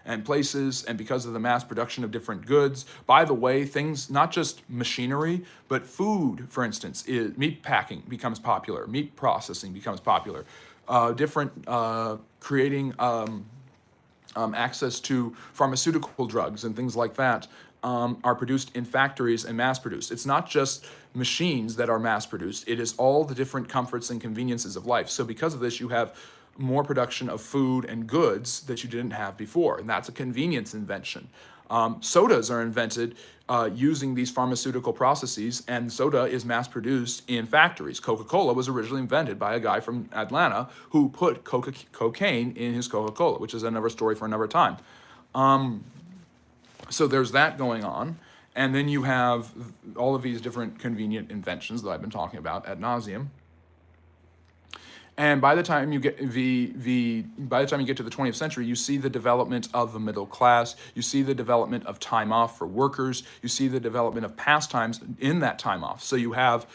and places, and because of the mass production of different goods. By the way, things, not just machinery, but food, for instance, meat packing becomes popular, meat processing becomes popular. Creating access to pharmaceutical drugs and things like that are produced in factories and mass produced. It's not just machines that are mass produced, it is all the different comforts and conveniences of life. So because of this, you have more production of food and goods that you didn't have before, and that's a convenience invention. Sodas are invented using these pharmaceutical processes, and soda is mass produced in factories. Coca-Cola was originally invented by a guy from Atlanta who put cocaine in his Coca-Cola, which is another story for another time. So there's that going on, and then you have all of these different convenient inventions that I've been talking about ad nauseum. And by the time you get to the 20th century, you see the development of the middle class, you see the development of time off for workers, you see the development of pastimes in that time off. So you have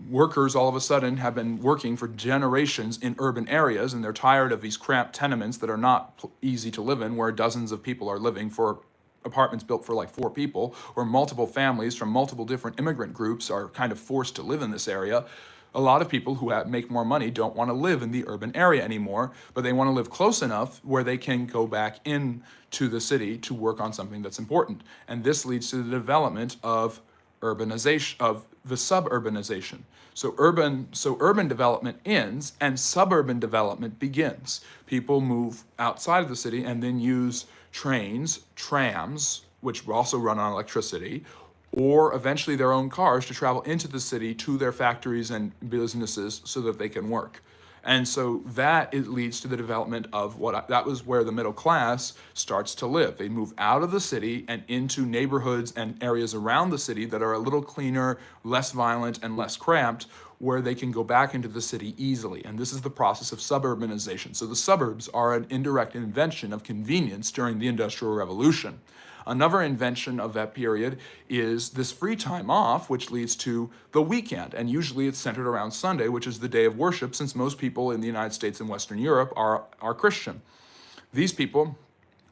workers all of a sudden have been working for generations in urban areas, and they're tired of these cramped tenements that are not easy to live in, where dozens of people are living for apartments built for like 4 people, or multiple families from multiple different immigrant groups are kind of forced to live in this area. A lot of people who make more money don't want to live in the urban area anymore, but they want to live close enough where they can go back in to the city to work on something that's important. And this leads to the development of urbanization, of the suburbanization. So urban development ends and suburban development begins. People move outside of the city and then use trains, trams, which also run on electricity, or eventually their own cars to travel into the city to their factories and businesses so that they can work. And so that it leads to the development of that was where the middle class starts to live. They move out of the city and into neighborhoods and areas around the city that are a little cleaner, less violent, and less cramped, where they can go back into the city easily. And this is the process of suburbanization. So the suburbs are an indirect invention of convenience during the Industrial Revolution. Another invention of that period is this free time off, which leads to the weekend. And usually it's centered around Sunday, which is the day of worship, since most people in the United States and Western Europe are Christian. These people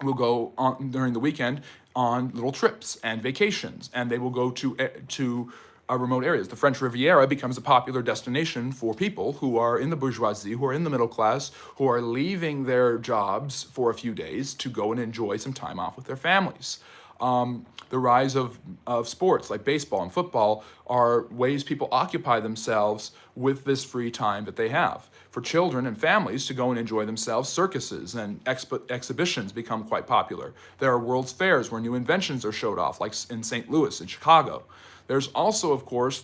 will go on during the weekend on little trips and vacations, and they will go to remote areas. The French Riviera becomes a popular destination for people who are in the bourgeoisie, who are in the middle class, who are leaving their jobs for a few days to go and enjoy some time off with their families. The rise of sports like baseball and football are ways people occupy themselves with this free time that they have. For children and families to go and enjoy themselves, circuses and exhibitions become quite popular. There are world's fairs where new inventions are showed off, like in St. Louis and Chicago. There's also, of course,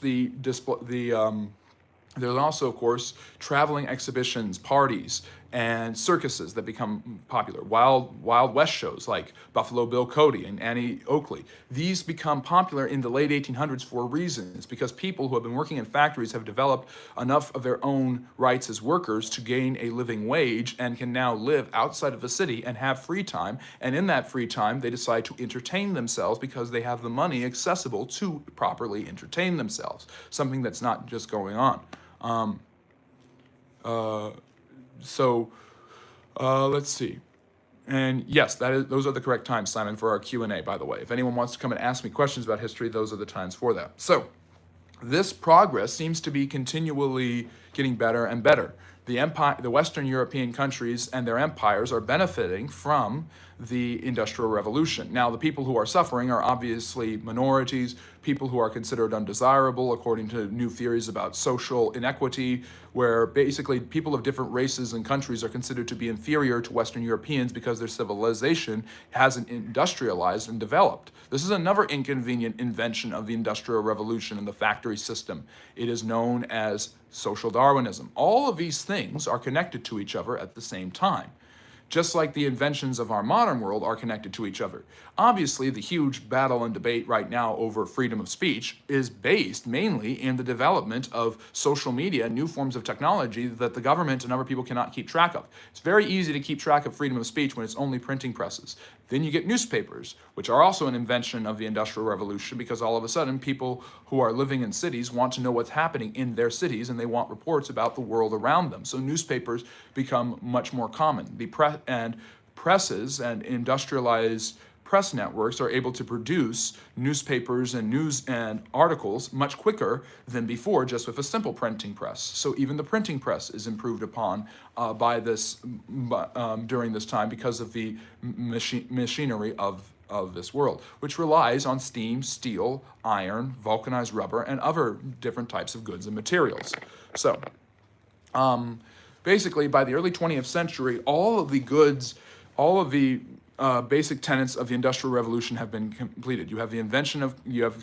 traveling exhibitions, parties, and circuses that become popular. Wild West shows like Buffalo Bill Cody and Annie Oakley. These become popular in the late 1800s for a reason. It's because people who have been working in factories have developed enough of their own rights as workers to gain a living wage and can now live outside of the city and have free time. And in that free time, they decide to entertain themselves because they have the money accessible to properly entertain themselves, something that's not just going on. Let's see. And yes, those are the correct times, Simon, for our Q&A, by the way. If anyone wants to come and ask me questions about history, those are the times for that. So this progress seems to be continually getting better and better. The Western European countries and their empires are benefiting from the Industrial Revolution. Now, the people who are suffering are obviously minorities, people who are considered undesirable according to new theories about social inequity, where basically people of different races and countries are considered to be inferior to Western Europeans because their civilization hasn't industrialized and developed. This is another inconvenient invention of the Industrial Revolution and the factory system. It is known as social Darwinism. All of these things are connected to each other at the same time, just like the inventions of our modern world are connected to each other. Obviously, the huge battle and debate right now over freedom of speech is based mainly in the development of social media, new forms of technology that the government and other people cannot keep track of. It's very easy to keep track of freedom of speech when it's only printing presses. Then you get newspapers, which are also an invention of the Industrial Revolution, because all of a sudden people who are living in cities want to know what's happening in their cities, and they want reports about the world around them. So newspapers become much more common. Presses and industrialized press networks are able to produce newspapers and news and articles much quicker than before, just with a simple printing press. So even the printing press is improved upon during this time because of the machinery of this world, which relies on steam, steel, iron, vulcanized rubber, and other different types of goods and materials. So basically, by the early 20th century, all of the basic tenets of the Industrial Revolution have been completed. You have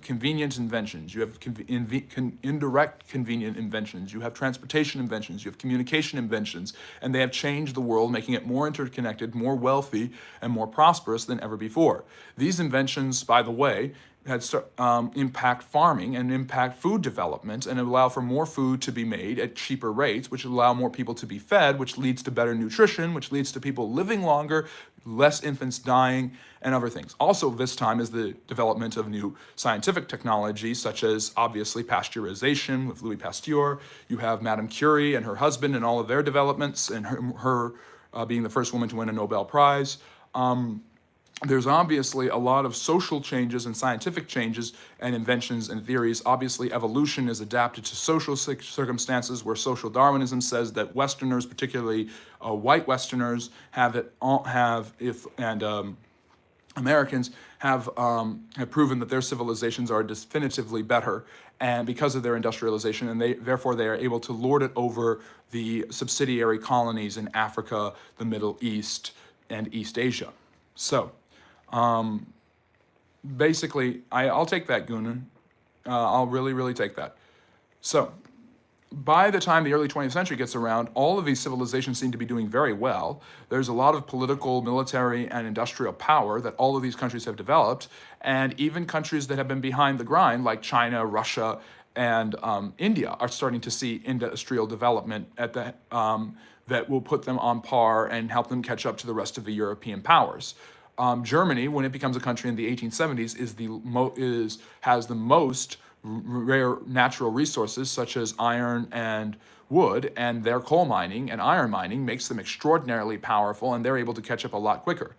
convenient inventions, you have indirect convenient inventions, you have transportation inventions, you have communication inventions, and they have changed the world, making it more interconnected, more wealthy, and more prosperous than ever before. These inventions, by the way, impact farming and impact food development and allow for more food to be made at cheaper rates, which allow more people to be fed, which leads to better nutrition, which leads to people living longer, less infants dying, and other things. Also, this time is the development of new scientific technology, such as obviously pasteurization with Louis Pasteur. You have Madame Curie and her husband and all of their developments, and her being the first woman to win a Nobel Prize. There's obviously a lot of social changes and scientific changes and inventions and theories. Obviously, evolution is adapted to social circumstances, where social Darwinism says that Westerners, particularly white Westerners, Americans have proven that their civilizations are definitively better, and because of their industrialization, and therefore they are able to lord it over the subsidiary colonies in Africa, the Middle East, and East Asia. So, basically, I'll take that, Guna. I'll really, really take that. So, by the time the early 20th century gets around, all of these civilizations seem to be doing very well. There's a lot of political, military, and industrial power that all of these countries have developed, and even countries that have been behind the grind, like China, Russia, and India, are starting to see industrial development that will put them on par and help them catch up to the rest of the European powers. Germany, when it becomes a country in the 1870s, has the most rare natural resources, such as iron and wood, and their coal mining and iron mining makes them extraordinarily powerful, and they're able to catch up a lot quicker.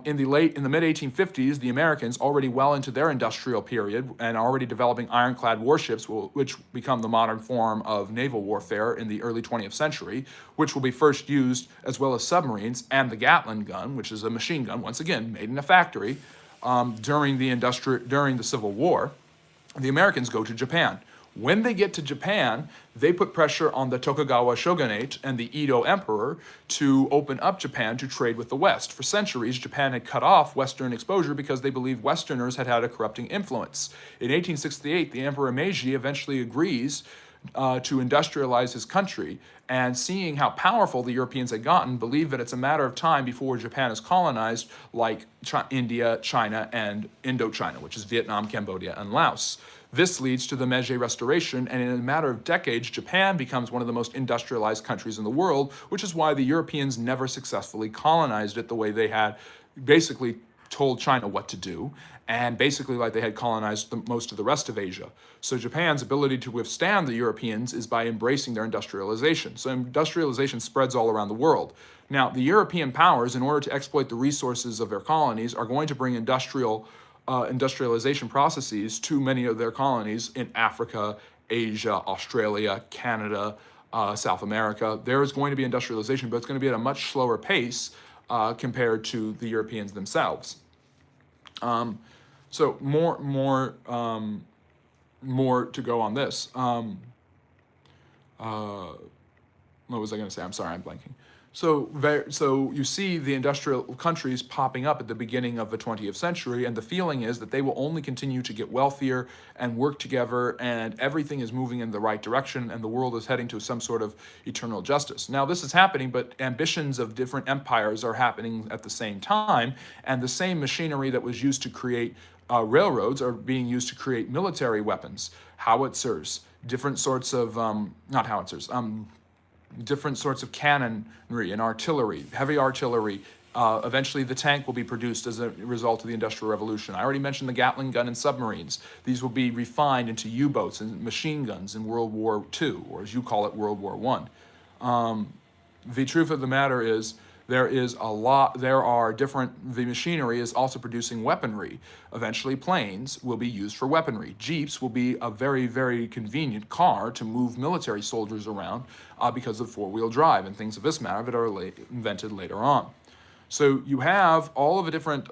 In the mid 1850s, the Americans, already well into their industrial period and already developing ironclad warships, which become the modern form of naval warfare in the early 20th century, which will be first used, as well as submarines and the Gatling gun, which is a machine gun, once again made in a factory, during the Civil War. The Americans go to Japan. When they get to Japan, they put pressure on the Tokugawa shogunate and the Edo emperor to open up Japan to trade with the West. For centuries, Japan had cut off Western exposure because they believed Westerners had had a corrupting influence. In 1868, the Emperor Meiji eventually agrees to industrialize his country, and seeing how powerful the Europeans had gotten, believed that it's a matter of time before Japan is colonized, like India, China, and Indochina, which is Vietnam, Cambodia, and Laos. This leads to the Meiji Restoration, and in a matter of decades, Japan becomes one of the most industrialized countries in the world, which is why the Europeans never successfully colonized it the way they had basically told China what to do, and basically like they had colonized most of the rest of Asia. So Japan's ability to withstand the Europeans is by embracing their industrialization. So industrialization spreads all around the world. Now, the European powers, in order to exploit the resources of their colonies, are going to bring industrialization processes to many of their colonies in Africa, Asia, Australia, Canada, South America. There is going to be industrialization, but it's going to be at a much slower pace compared to the Europeans themselves. So more to go on this. What was I going to say? I'm sorry, I'm blanking. So you see the industrial countries popping up at the beginning of the 20th century, and the feeling is that they will only continue to get wealthier and work together, and everything is moving in the right direction, and the world is heading to some sort of eternal justice. Now, this is happening, but ambitions of different empires are happening at the same time, and the same machinery that was used to create railroads are being used to create military weapons, howitzers, different sorts of, not howitzers, different sorts of cannonry and artillery, heavy artillery. Eventually, the tank will be produced as a result of the Industrial Revolution. I already mentioned the Gatling gun and submarines. These will be refined into U-boats and machine guns in World War II, or as you call it, World War I. The truth of the matter is, the machinery is also producing weaponry. Eventually, planes will be used for weaponry. Jeeps will be a very, very convenient car to move military soldiers around because of four-wheel drive and things of this matter that are invented later on. So you have all of the different,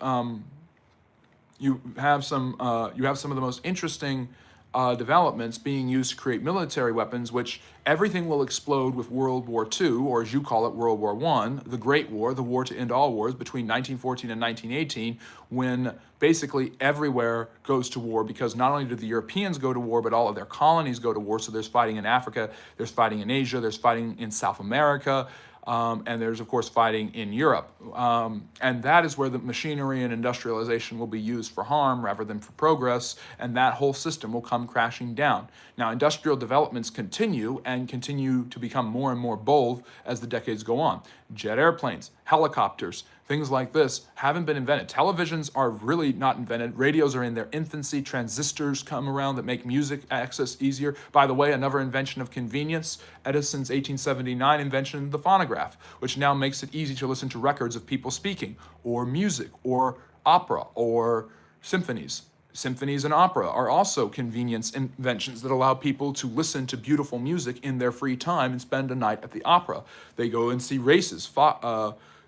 you have some of the most interesting developments being used to create military weapons, which everything will explode with World War II, or as you call it, World War I, the Great War, the war to end all wars between 1914 and 1918, when basically everywhere goes to war, because not only do the Europeans go to war, but all of their colonies go to war. So there's fighting in Africa, there's fighting in Asia, there's fighting in South America, and there's, of course, fighting in Europe. And that is where the machinery and industrialization will be used for harm rather than for progress, and that whole system will come crashing down. Now, industrial developments continue and continue to become more and more bold as the decades go on. Jet airplanes, helicopters, things like this haven't been invented. Televisions are really not invented. Radios are in their infancy. Transistors come around that make music access easier. By the way, another invention of convenience, Edison's 1879 invention, the phonograph, which now makes it easy to listen to records of people speaking, or music, or opera, or symphonies. Symphonies and opera are also convenience inventions that allow people to listen to beautiful music in their free time and spend a night at the opera. They go and see races,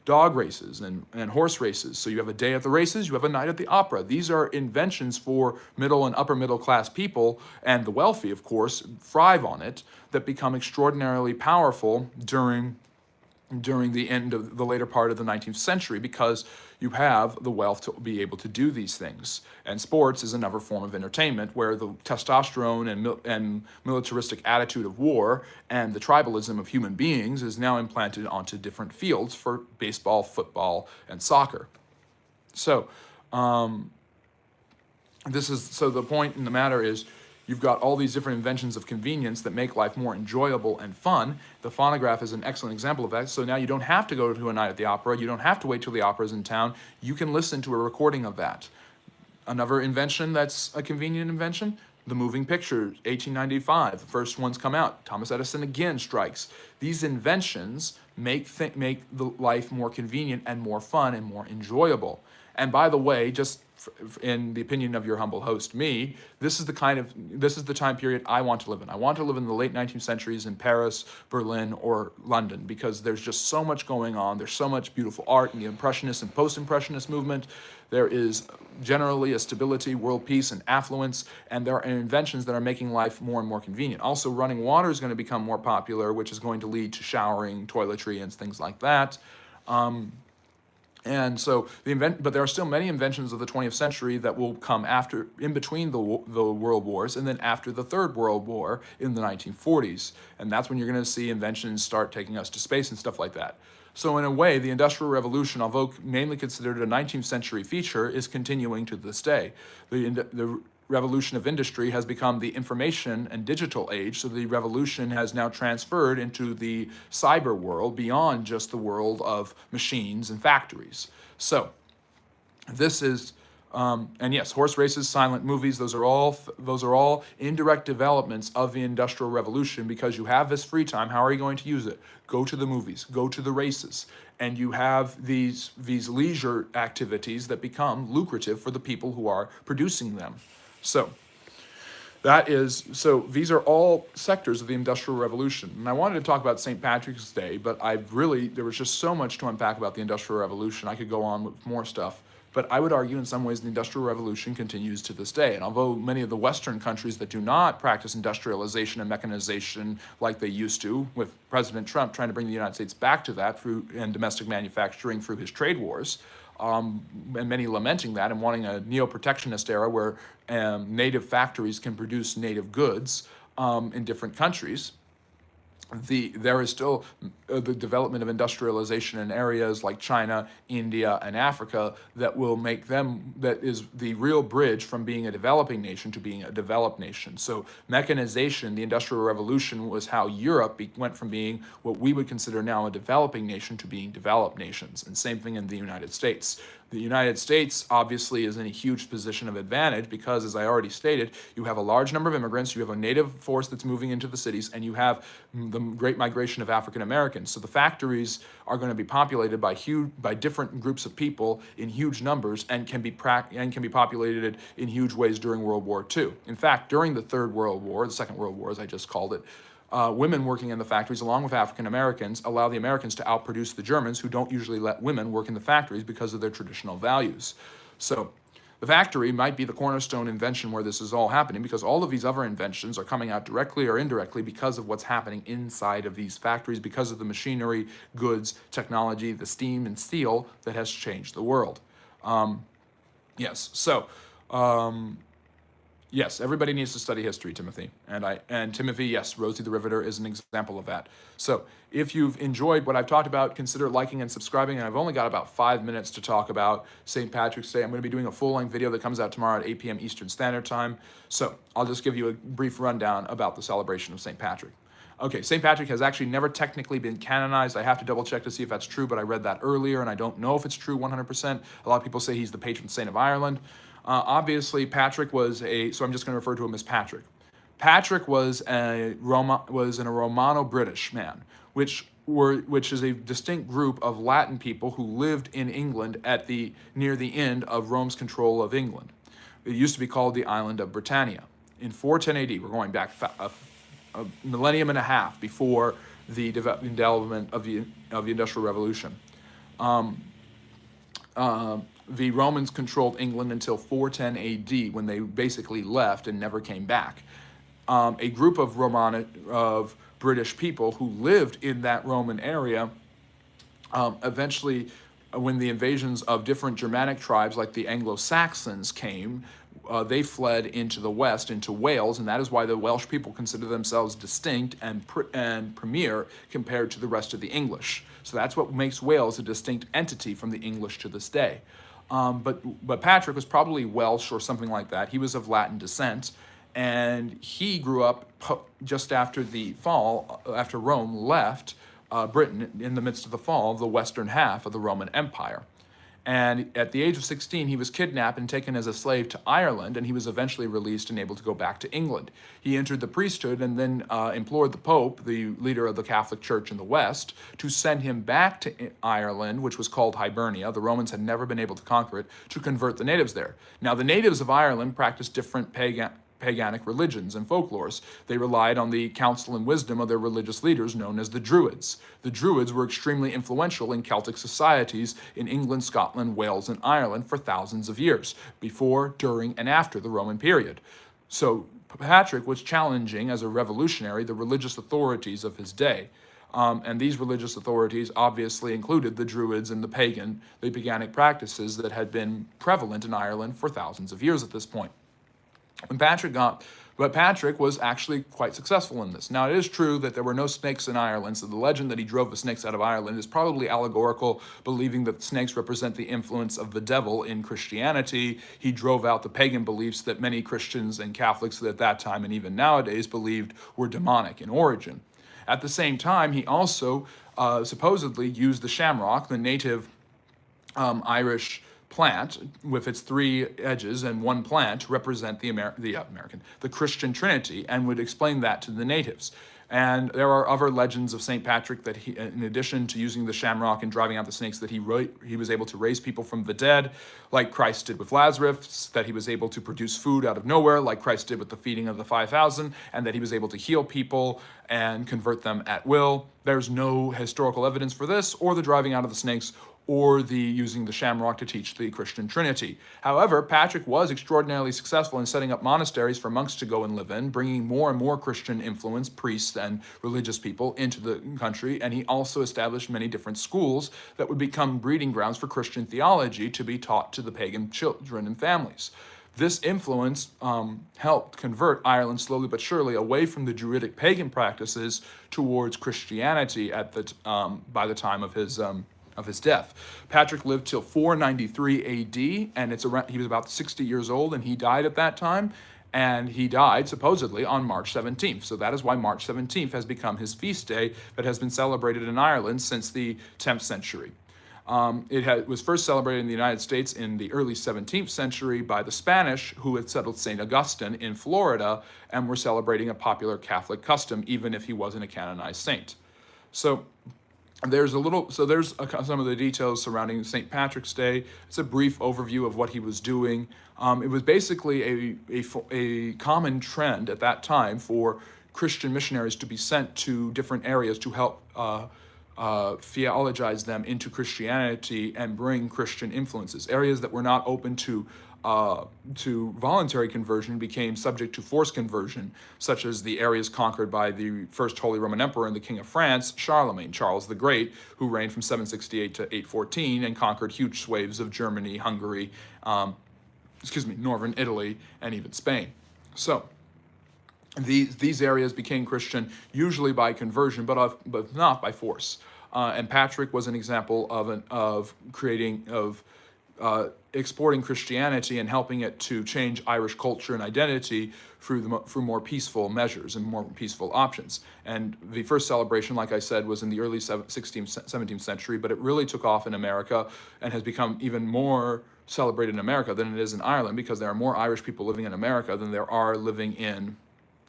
dog races and horse races. So you have a day at the races, you have a night at the opera. These are inventions for middle and upper middle class people, and the wealthy, of course, thrive on it, that become extraordinarily powerful during the end of the later part of the 19th century, because you have the wealth to be able to do these things. And sports is another form of entertainment where the testosterone and militaristic attitude of war and the tribalism of human beings is now implanted onto different fields for baseball, football, and soccer. So the point in the matter is, you've got all these different inventions of convenience that make life more enjoyable and fun. The phonograph is an excellent example of that. So now you don't have to go to a night at the opera. You don't have to wait till the opera's in town. You can listen to a recording of that. Another invention that's a convenient invention, the moving picture, 1895. The first ones come out. Thomas Edison again strikes. These inventions make the life more convenient and more fun and more enjoyable. And by the way, just in the opinion of your humble host, me, this is the time period I want to live in. I want to live in the late 19th centuries in Paris, Berlin, or London, because there's just so much going on. There's so much beautiful art in the Impressionist and Post-Impressionist movement. There is generally a stability, world peace, and affluence, and there are inventions that are making life more and more convenient. Also, running water is going to become more popular, which is going to lead to showering, toiletry, and things like that. And so but there are still many inventions of the 20th century that will come in between the world wars, and then after the Third World War in the 1940s. And that's when you're going to see inventions start taking us to space and stuff like that. So in a way, the Industrial Revolution, although mainly considered a 19th century feature, is continuing to this day. The revolution of industry has become the information and digital age, so the revolution has now transferred into the cyber world beyond just the world of machines and factories. So this is, and yes, horse races, silent movies, those are all indirect developments of the Industrial Revolution, because you have this free time. How are you going to use it? Go to the movies, go to the races, and you have these leisure activities that become lucrative for the people who are producing them. So these are all sectors of the Industrial Revolution. And I wanted to talk about St. Patrick's Day, but there was just so much to unpack about the Industrial Revolution. I could go on with more stuff. But I would argue in some ways the Industrial Revolution continues to this day. And although many of the Western countries that do not practice industrialization and mechanization like they used to, with President Trump trying to bring the United States back to that and domestic manufacturing through his trade wars, and many lamenting that and wanting a neo-protectionist era where native factories can produce native goods in different countries, there is still the development of industrialization in areas like China, India, and Africa that is the real bridge from being a developing nation to being a developed nation. So mechanization, the Industrial Revolution, was how Europe went from being what we would consider now a developing nation to being developed nations, and same thing in the United States. The United States obviously is in a huge position of advantage because, as I already stated, you have a large number of immigrants, you have a native force that's moving into the cities, and you have the great migration of African Americans. So the factories are going to be populated by different groups of people in huge numbers, and can be populated in huge ways during World War II. In fact, during the Third World War, the Second World War, as I just called it, women working in the factories, along with African Americans, allow the Americans to outproduce the Germans, who don't usually let women work in the factories because of their traditional values. So the factory might be the cornerstone invention where this is all happening, because all of these other inventions are coming out directly or indirectly because of what's happening inside of these factories, because of the machinery, goods, technology, the steam and steel that has changed the world. Yes, everybody needs to study history, Timothy. And Timothy, yes, Rosie the Riveter is an example of that. So if you've enjoyed what I've talked about, consider liking and subscribing. And I've only got about 5 minutes to talk about St. Patrick's Day. I'm going to be doing a full-length video that comes out tomorrow at 8 p.m. Eastern Standard Time. So I'll just give you a brief rundown about the celebration of St. Patrick. Okay, St. Patrick has actually never technically been canonized. I have to double check to see if that's true, but I read that earlier and I don't know if it's true 100%. A lot of people say he's the patron saint of Ireland. Obviously, Patrick was so I'm just going to refer to him as Patrick. Patrick was a Romano-British man, which is a distinct group of Latin people who lived in England near the end of Rome's control of England. It used to be called the island of Britannia. In 410 AD, we're going back a millennium and a half before the development of the Industrial Revolution. The Romans controlled England until 410 AD, when they basically left and never came back. A group of British people who lived in that Roman area, eventually, when the invasions of different Germanic tribes like the Anglo-Saxons came, they fled into the west, into Wales, and that is why the Welsh people consider themselves distinct and premier compared to the rest of the English. So that's what makes Wales a distinct entity from the English to this day. But Patrick was probably Welsh or something like that. He was of Latin descent, and he grew up just after the fall, after Rome left Britain in the midst of the fall of the western half of the Roman Empire. And at the age of 16, he was kidnapped and taken as a slave to Ireland, and he was eventually released and able to go back to England. He entered the priesthood and then implored the Pope, the leader of the Catholic Church in the West, to send him back to Ireland, which was called Hibernia. The Romans had never been able to conquer it, to convert the natives there. Now, the natives of Ireland practiced different paganic religions and folklores. They relied on the counsel and wisdom of their religious leaders known as the Druids. The Druids were extremely influential in Celtic societies in England, Scotland, Wales, and Ireland for thousands of years, before, during, and after the Roman period. So Patrick was challenging, as a revolutionary, the religious authorities of his day. And these religious authorities obviously included the Druids and the paganic practices that had been prevalent in Ireland for thousands of years at this point. But Patrick was actually quite successful in this. Now, it is true that there were no snakes in Ireland, so the legend that he drove the snakes out of Ireland is probably allegorical, believing that snakes represent the influence of the devil in Christianity. He drove out the pagan beliefs that many Christians and Catholics at that time, and even nowadays, believed were demonic in origin. At the same time, he also supposedly used the shamrock, the native Irish plant with its three edges and one plant to represent the Christian Trinity, and would explain that to the natives. And there are other legends of St. Patrick that he, in addition to using the shamrock and driving out the snakes, that he was able to raise people from the dead, like Christ did with Lazarus, that he was able to produce food out of nowhere, like Christ did with the feeding of the 5,000, and that he was able to heal people and convert them at will. There's no historical evidence for this, or the driving out of the snakes, or the using the shamrock to teach the Christian Trinity. However, Patrick was extraordinarily successful in setting up monasteries for monks to go and live in, bringing more and more Christian influence, priests and religious people, into the country, and he also established many different schools that would become breeding grounds for Christian theology to be taught to the pagan children and families. This influence helped convert Ireland slowly but surely away from the Druidic pagan practices towards Christianity by the time of his death. Patrick lived till 493 AD, and he was about 60 years old, and he died at that time, and he died supposedly on March 17th. So that is why March 17th has become his feast day that has been celebrated in Ireland since the 10th century. It was first celebrated in the United States in the early 17th century by the Spanish, who had settled St. Augustine in Florida and were celebrating a popular Catholic custom, even if he wasn't a canonized saint. So there's some of the details surrounding St. Patrick's Day. It's a brief overview of what he was doing. It was basically a common trend at that time for Christian missionaries to be sent to different areas to help theologize them into Christianity and bring Christian influences. Areas that were not open to voluntary conversion became subject to forced conversion, such as the areas conquered by the first Holy Roman Emperor and the King of France, Charlemagne, Charles the Great, who reigned from 768 to 814 and conquered huge swathes of Germany, Hungary, northern Italy, and even Spain. So these areas became Christian usually by conversion, but not by force. And Patrick was an example of creating exporting Christianity and helping it to change Irish culture and identity through more peaceful measures and more peaceful options. And the first celebration, like I said, was in the early 16th, 17th century, but it really took off in America and has become even more celebrated in America than it is in Ireland, because there are more Irish people living in America than there are living in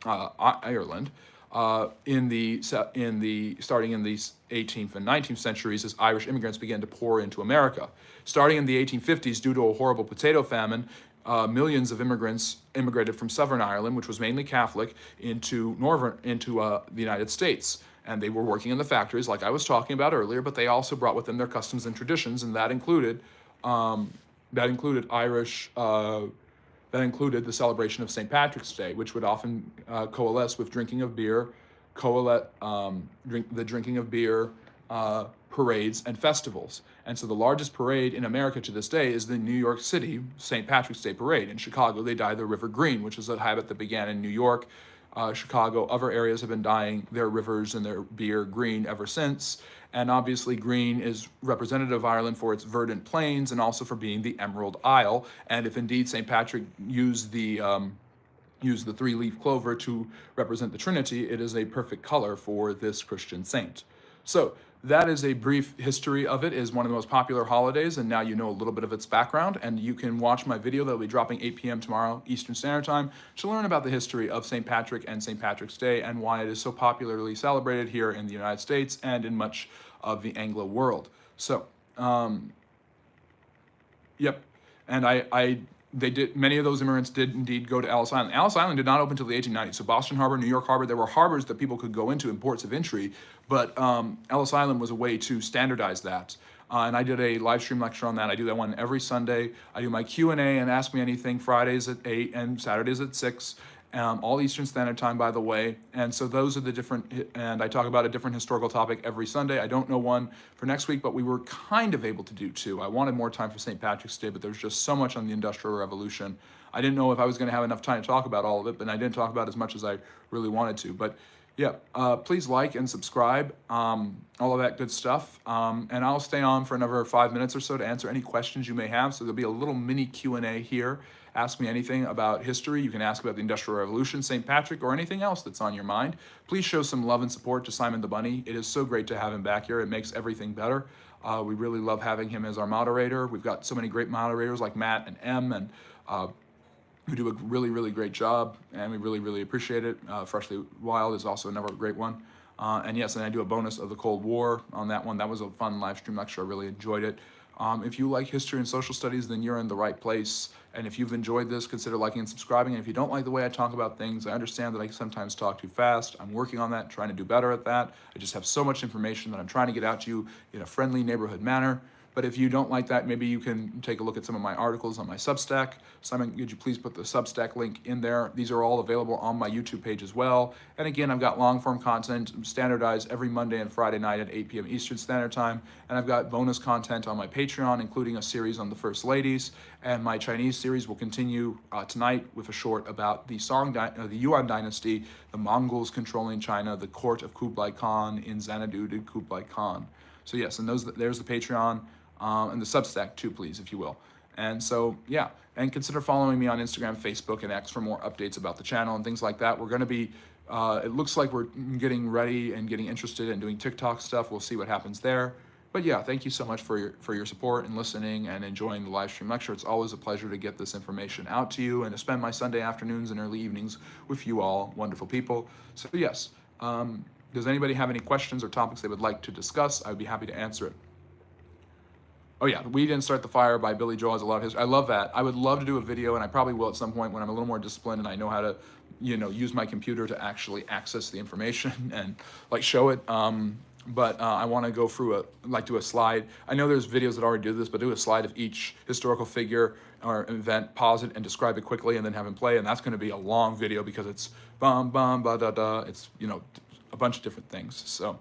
Ireland. Starting in the 18th and 19th centuries, as Irish immigrants began to pour into America. Starting in the 1850s, due to a horrible potato famine, millions of immigrants immigrated from Southern Ireland, which was mainly Catholic, into the United States. And they were working in the factories, like I was talking about earlier, but they also brought with them their customs and traditions, and that included Irish. That included the celebration of St. Patrick's Day, which would often coalesce with drinking of beer, drinking of beer, parades, and festivals. And so the largest parade in America to this day is the New York City St. Patrick's Day Parade. In Chicago, they dye the river green, which is a habit that began in New York. Chicago, other areas have been dyeing their rivers and their beer green ever since. And obviously green is representative of Ireland for its verdant plains and also for being the Emerald Isle. And if indeed St. Patrick used the three-leaf clover to represent the Trinity, it is a perfect color for this Christian saint. So that is a brief history of it. It is one of the most popular holidays, and now you know a little bit of its background, and you can watch my video that will be dropping 8 p.m. tomorrow Eastern Standard Time to learn about the history of St. Patrick and St. Patrick's Day and why it is so popularly celebrated here in the United States and in much of the Anglo world. So, yep, and many of those immigrants did indeed go to Ellis Island. Ellis Island did not open until the 1890s. So Boston Harbor, New York Harbor, there were harbors that people could go into in ports of entry, but Ellis Island was a way to standardize that. And I did a live stream lecture on that. I do that one every Sunday. I do my Q&A and Ask Me Anything Fridays at 8 and Saturdays at 6. All Eastern Standard Time, by the way. And so those are the different, and I talk about a different historical topic every Sunday. I don't know one for next week, but we were kind of able to do two. I wanted more time for St. Patrick's Day, but there's just so much on the Industrial Revolution. I didn't know if I was going to have enough time to talk about all of it, but I didn't talk about as much as I really wanted to. But yeah, please like and subscribe, all of that good stuff. And I'll stay on for another 5 minutes or so to answer any questions you may have. So there'll be a little mini Q&A here. Ask me anything about history. You can ask about the Industrial Revolution, St. Patrick, or anything else that's on your mind. Please show some love and support to Simon the Bunny. It is so great to have him back here. It makes everything better. We really love having him as our moderator. We've got so many great moderators like Matt and Em, and who do a really, really great job, and we really, really appreciate it. Freshly Wild is also another great one. And yes, and I do a bonus of the Cold War on that one. That was a fun live stream lecture. I really enjoyed it. If you like history and social studies, then you're in the right place. And if you've enjoyed this, consider liking and subscribing. And if you don't like the way I talk about things, I understand that I sometimes talk too fast. I'm working on that, trying to do better at that. I just have so much information that I'm trying to get out to you in a friendly neighborhood manner. But if you don't like that, maybe you can take a look at some of my articles on my Substack. Simon, could you please put the Substack link in there? These are all available on my YouTube page as well. And again, I've got long-form content standardized every Monday and Friday night at 8 p.m. Eastern Standard Time. And I've got bonus content on my Patreon, including a series on the First Ladies. And my Chinese series will continue tonight with a short about the Yuan dynasty, the Mongols controlling China, the court of Kublai Khan in Xanadu did Kublai Khan. So yes, and there's the Patreon. And the Substack too, please, if you will. And so, yeah, and consider following me on Instagram, Facebook, and X for more updates about the channel and things like that. We're going to be, it looks like we're getting ready and getting interested in doing TikTok stuff. We'll see what happens there. But yeah, thank you so much for your support and listening and enjoying the live stream lecture. It's always a pleasure to get this information out to you and to spend my Sunday afternoons and early evenings with you all, wonderful people. So yes, does anybody have any questions or topics they would like to discuss? I would be happy to answer it. Oh yeah, We Didn't Start the Fire by Billy Joel has a lot of history. I love that. I would love to do a video, and I probably will at some point when I'm a little more disciplined and I know how to, use my computer to actually access the information and like show it. But I want to go through do a slide. I know there's videos that already do this, but do a slide of each historical figure or event, pause it and describe it quickly, and then have him play. And that's going to be a long video because it's bum bum ba da da. It's a bunch of different things. So.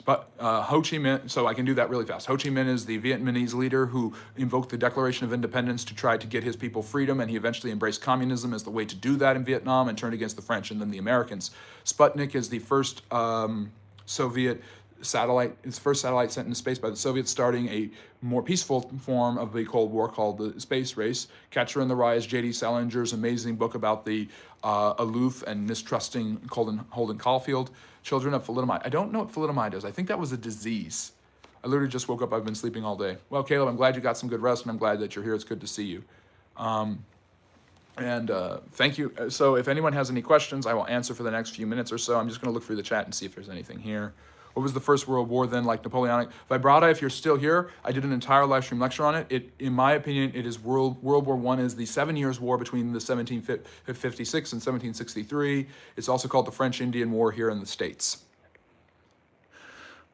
But Ho Chi Minh, so I can do that really fast. Ho Chi Minh is the Vietnamese leader who invoked the Declaration of Independence to try to get his people freedom, and he eventually embraced communism as the way to do that in Vietnam and turned against the French and then the Americans. Sputnik is the first Soviet satellite, its first satellite sent into space by the Soviets, starting a more peaceful form of the Cold War called the space race. Catcher in the Rye is J.D. Salinger's amazing book about the aloof and mistrusting Holden Caulfield. Children of thalidomide. I don't know what thalidomide is. I think that was a disease. I literally just woke up. I've been sleeping all day. Well, Caleb, I'm glad you got some good rest, and I'm glad that you're here. It's good to see you. And thank you. So if anyone has any questions, I will answer for the next few minutes or so. I'm just going to look through the chat and see if there's anything here. What was the First World War then like? Napoleonic? Vibrata, if you're still here, I did an entire live stream lecture on it. In my opinion, it is World War I is the 7 years war between the 1756 and 1763. It's also called the French-Indian War here in the States.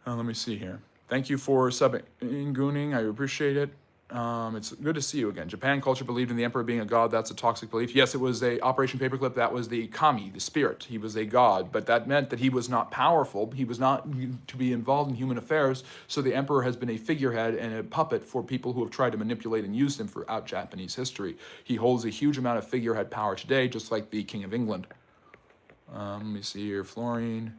Let me see here. Thank you for subbing, Gooning. I appreciate it. It's good to see you again. Japan culture believed in the emperor being a god. That's a toxic belief. Yes, it was a Operation Paperclip. That was the kami, the spirit. He was a god, but that meant that he was not powerful. He was not to be involved in human affairs. So the emperor has been a figurehead and a puppet for people who have tried to manipulate and use him throughout Japanese history. He holds a huge amount of figurehead power today, just like the King of England. Let me see here. Fluorine.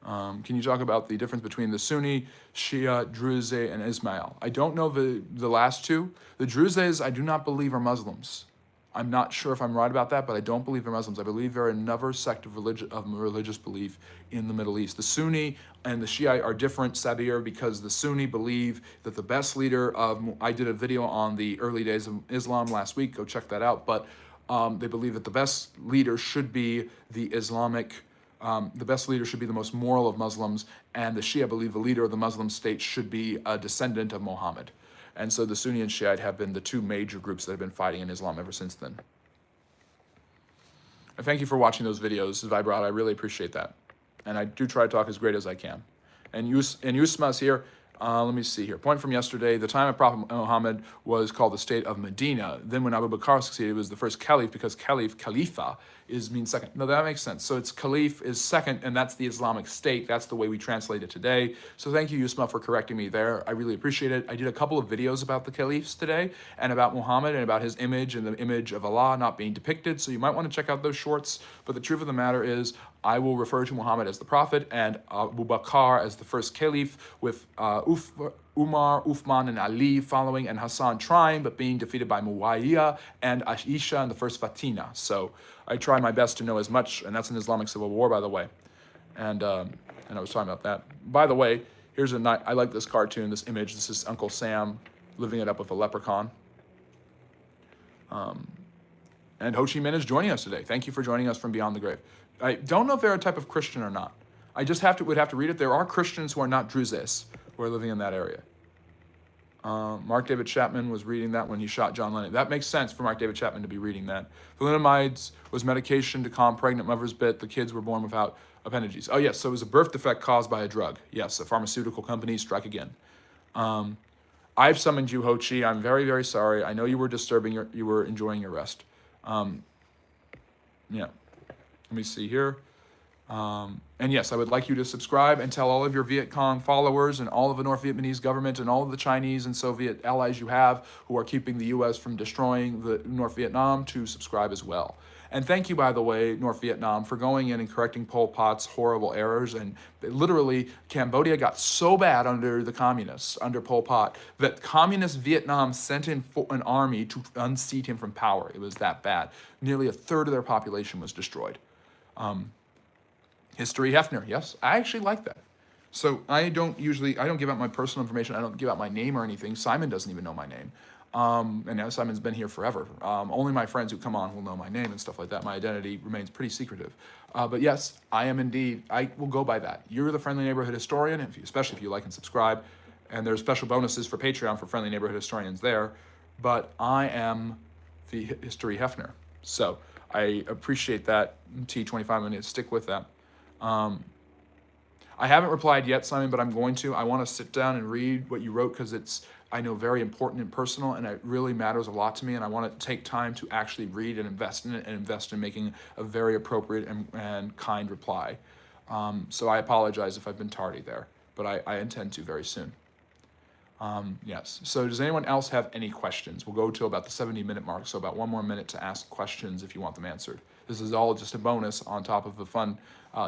Can you talk about the difference between the Sunni, Shia, Druze, and Ismail? I don't know the last two. The Druzes, I do not believe are Muslims. I'm not sure if I'm right about that, but I don't believe they're Muslims. I believe they're another sect of religious belief in the Middle East. The Sunni and the Shia are different, Sabir, because the Sunni believe that the best leader of, I did a video on the early days of Islam last week, go check that out, but they believe that the best leader should be the Islamic the best leader should be the most moral of Muslims, and the Shia believe the leader of the Muslim state should be a descendant of Muhammad. And so the Sunni and Shiite have been the two major groups that have been fighting in Islam ever since then. And thank you for watching those videos, Vibrat. I really appreciate that. And I do try to talk as great as I can. And Yusma's here. Let me see here. Point from yesterday. The time of Prophet Muhammad was called the state of Medina. Then when Abu Bakr succeeded, it was the first caliph, because Khalifa means second. No, that makes sense. So it's Caliph is second, and that's the Islamic State. That's the way we translate it today. So thank you, Yusma, for correcting me there. I really appreciate it. I did a couple of videos about the caliphs today, and about Muhammad, and about his image, and the image of Allah not being depicted. So you might want to check out those shorts. But the truth of the matter is, I will refer to Muhammad as the prophet and Abu Bakr as the first caliph, with Umar, Uthman, and Ali following, and Hassan trying, but being defeated by Muawiyah and Aisha and the first Fatima. So I try my best to know as much, and that's an Islamic civil war, by the way. And I was talking about that. By the way, here's a night. I like this cartoon, this image. This is Uncle Sam living it up with a leprechaun. And Ho Chi Minh is joining us today. Thank you for joining us from Beyond the Grave. I don't know if they're a type of Christian or not. I just would have to read it. There are Christians who are not Druzes who are living in that area. Mark David Chapman was reading that when he shot John Lennon. That makes sense for Mark David Chapman to be reading that. Thalidomides was medication to calm pregnant mothers bit. The kids were born without appendages. Oh, yes, so it was a birth defect caused by a drug. Yes, a pharmaceutical company, strike again. I've summoned you, Ho Chi. I'm very, very sorry. I know you were you were enjoying your rest. Yeah. Let me see here. And yes, I would like you to subscribe and tell all of your Viet Cong followers and all of the North Vietnamese government and all of the Chinese and Soviet allies you have who are keeping the U.S. from destroying the North Vietnam to subscribe as well. And thank you, by the way, North Vietnam, for going in and correcting Pol Pot's horrible errors. And literally, Cambodia got so bad under the communists, under Pol Pot, that communist Vietnam sent in an army to unseat him from power. It was that bad. Nearly a third of their population was destroyed. History Hefner, yes, I actually like that. So I don't give out my personal information. I don't give out my name or anything. Simon doesn't even know my name. And now Simon's been here forever. Only my friends who come on will know my name and stuff like that. My identity remains pretty secretive. But yes, I am indeed, I will go by that. You're the Friendly Neighborhood Historian, especially if you like and subscribe. And there's special bonuses for Patreon for Friendly Neighborhood Historians there. But I am the History Hefner. So I appreciate that, T25. I'm going to stick with that. I haven't replied yet, Simon, but I'm going to. I want to sit down and read what you wrote because it's, I know, very important and personal, and it really matters a lot to me, and I want to take time to actually read and invest in it and invest in making a very appropriate and kind reply. So I apologize if I've been tardy there, but I intend to very soon. Yes. So does anyone else have any questions? We'll go till about the 70-minute mark, so about one more minute to ask questions if you want them answered. This is all just a bonus on top of the fun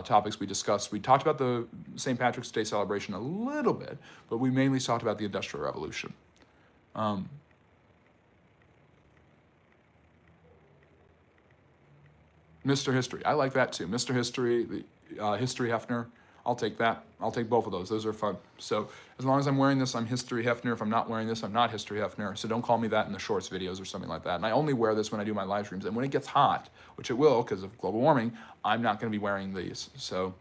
topics we discussed. We talked about the St. Patrick's Day celebration a little bit, but we mainly talked about the Industrial Revolution. Mr. History. I like that too. Mr. History, the History Hefner. I'll take that. I'll take both of those. Those are fun. So as long as I'm wearing this, I'm History Hefner. If I'm not wearing this, I'm not History Hefner. So don't call me that in the shorts videos or something like that. And I only wear this when I do my live streams. And when it gets hot, which it will because of global warming, I'm not going to be wearing these. So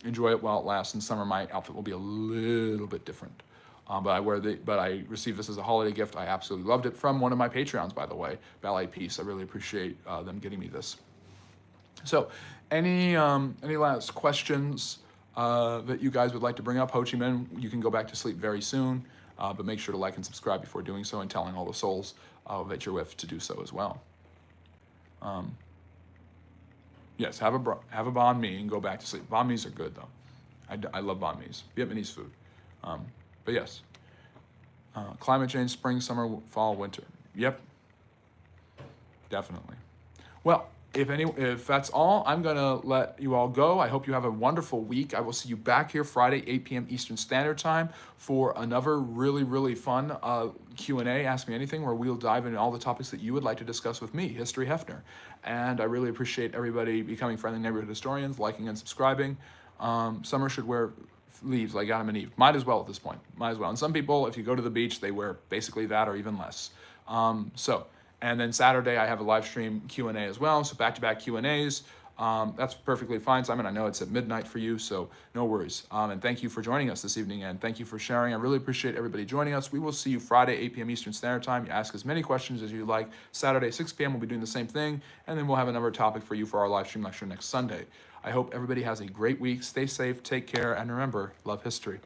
enjoy it while it lasts. In summer, my outfit will be a little bit different. But I received this as a holiday gift. I absolutely loved it from one of my Patreons, by the way, Ballet Peace. I really appreciate them getting me this. So, any last questions that you guys would like to bring up? Ho Chi Minh, you can go back to sleep very soon, but make sure to like and subscribe before doing so, and telling all the souls that you're with to do so as well. Yes, have a banh mi and go back to sleep. Banh mi's are good though. I love banh mi's, Vietnamese food. But yes, climate change, spring, summer, fall, winter. Yep, definitely. Well, if that's all, I'm gonna let you all go. I hope you have a wonderful week. I will see you back here Friday, 8 p.m. Eastern Standard Time for another really, really fun Q&A, Ask Me Anything, where we'll dive into all the topics that you would like to discuss with me, History Hefner. And I really appreciate everybody becoming friendly neighborhood historians, liking and subscribing. Summer should wear leaves like Adam and Eve. Might as well at this point. Might as well. And some people, if you go to the beach, they wear basically that or even less. And then Saturday, I have a live stream Q&A as well. So back-to-back Q&As. That's perfectly fine, Simon. I know it's at midnight for you, so no worries. And thank you for joining us this evening, and thank you for sharing. I really appreciate everybody joining us. We will see you Friday, 8 p.m. Eastern Standard Time. You ask as many questions as you like. Saturday, 6 p.m., we'll be doing the same thing, and then we'll have another topic for you for our live stream lecture next Sunday. I hope everybody has a great week. Stay safe, take care, and remember, love history.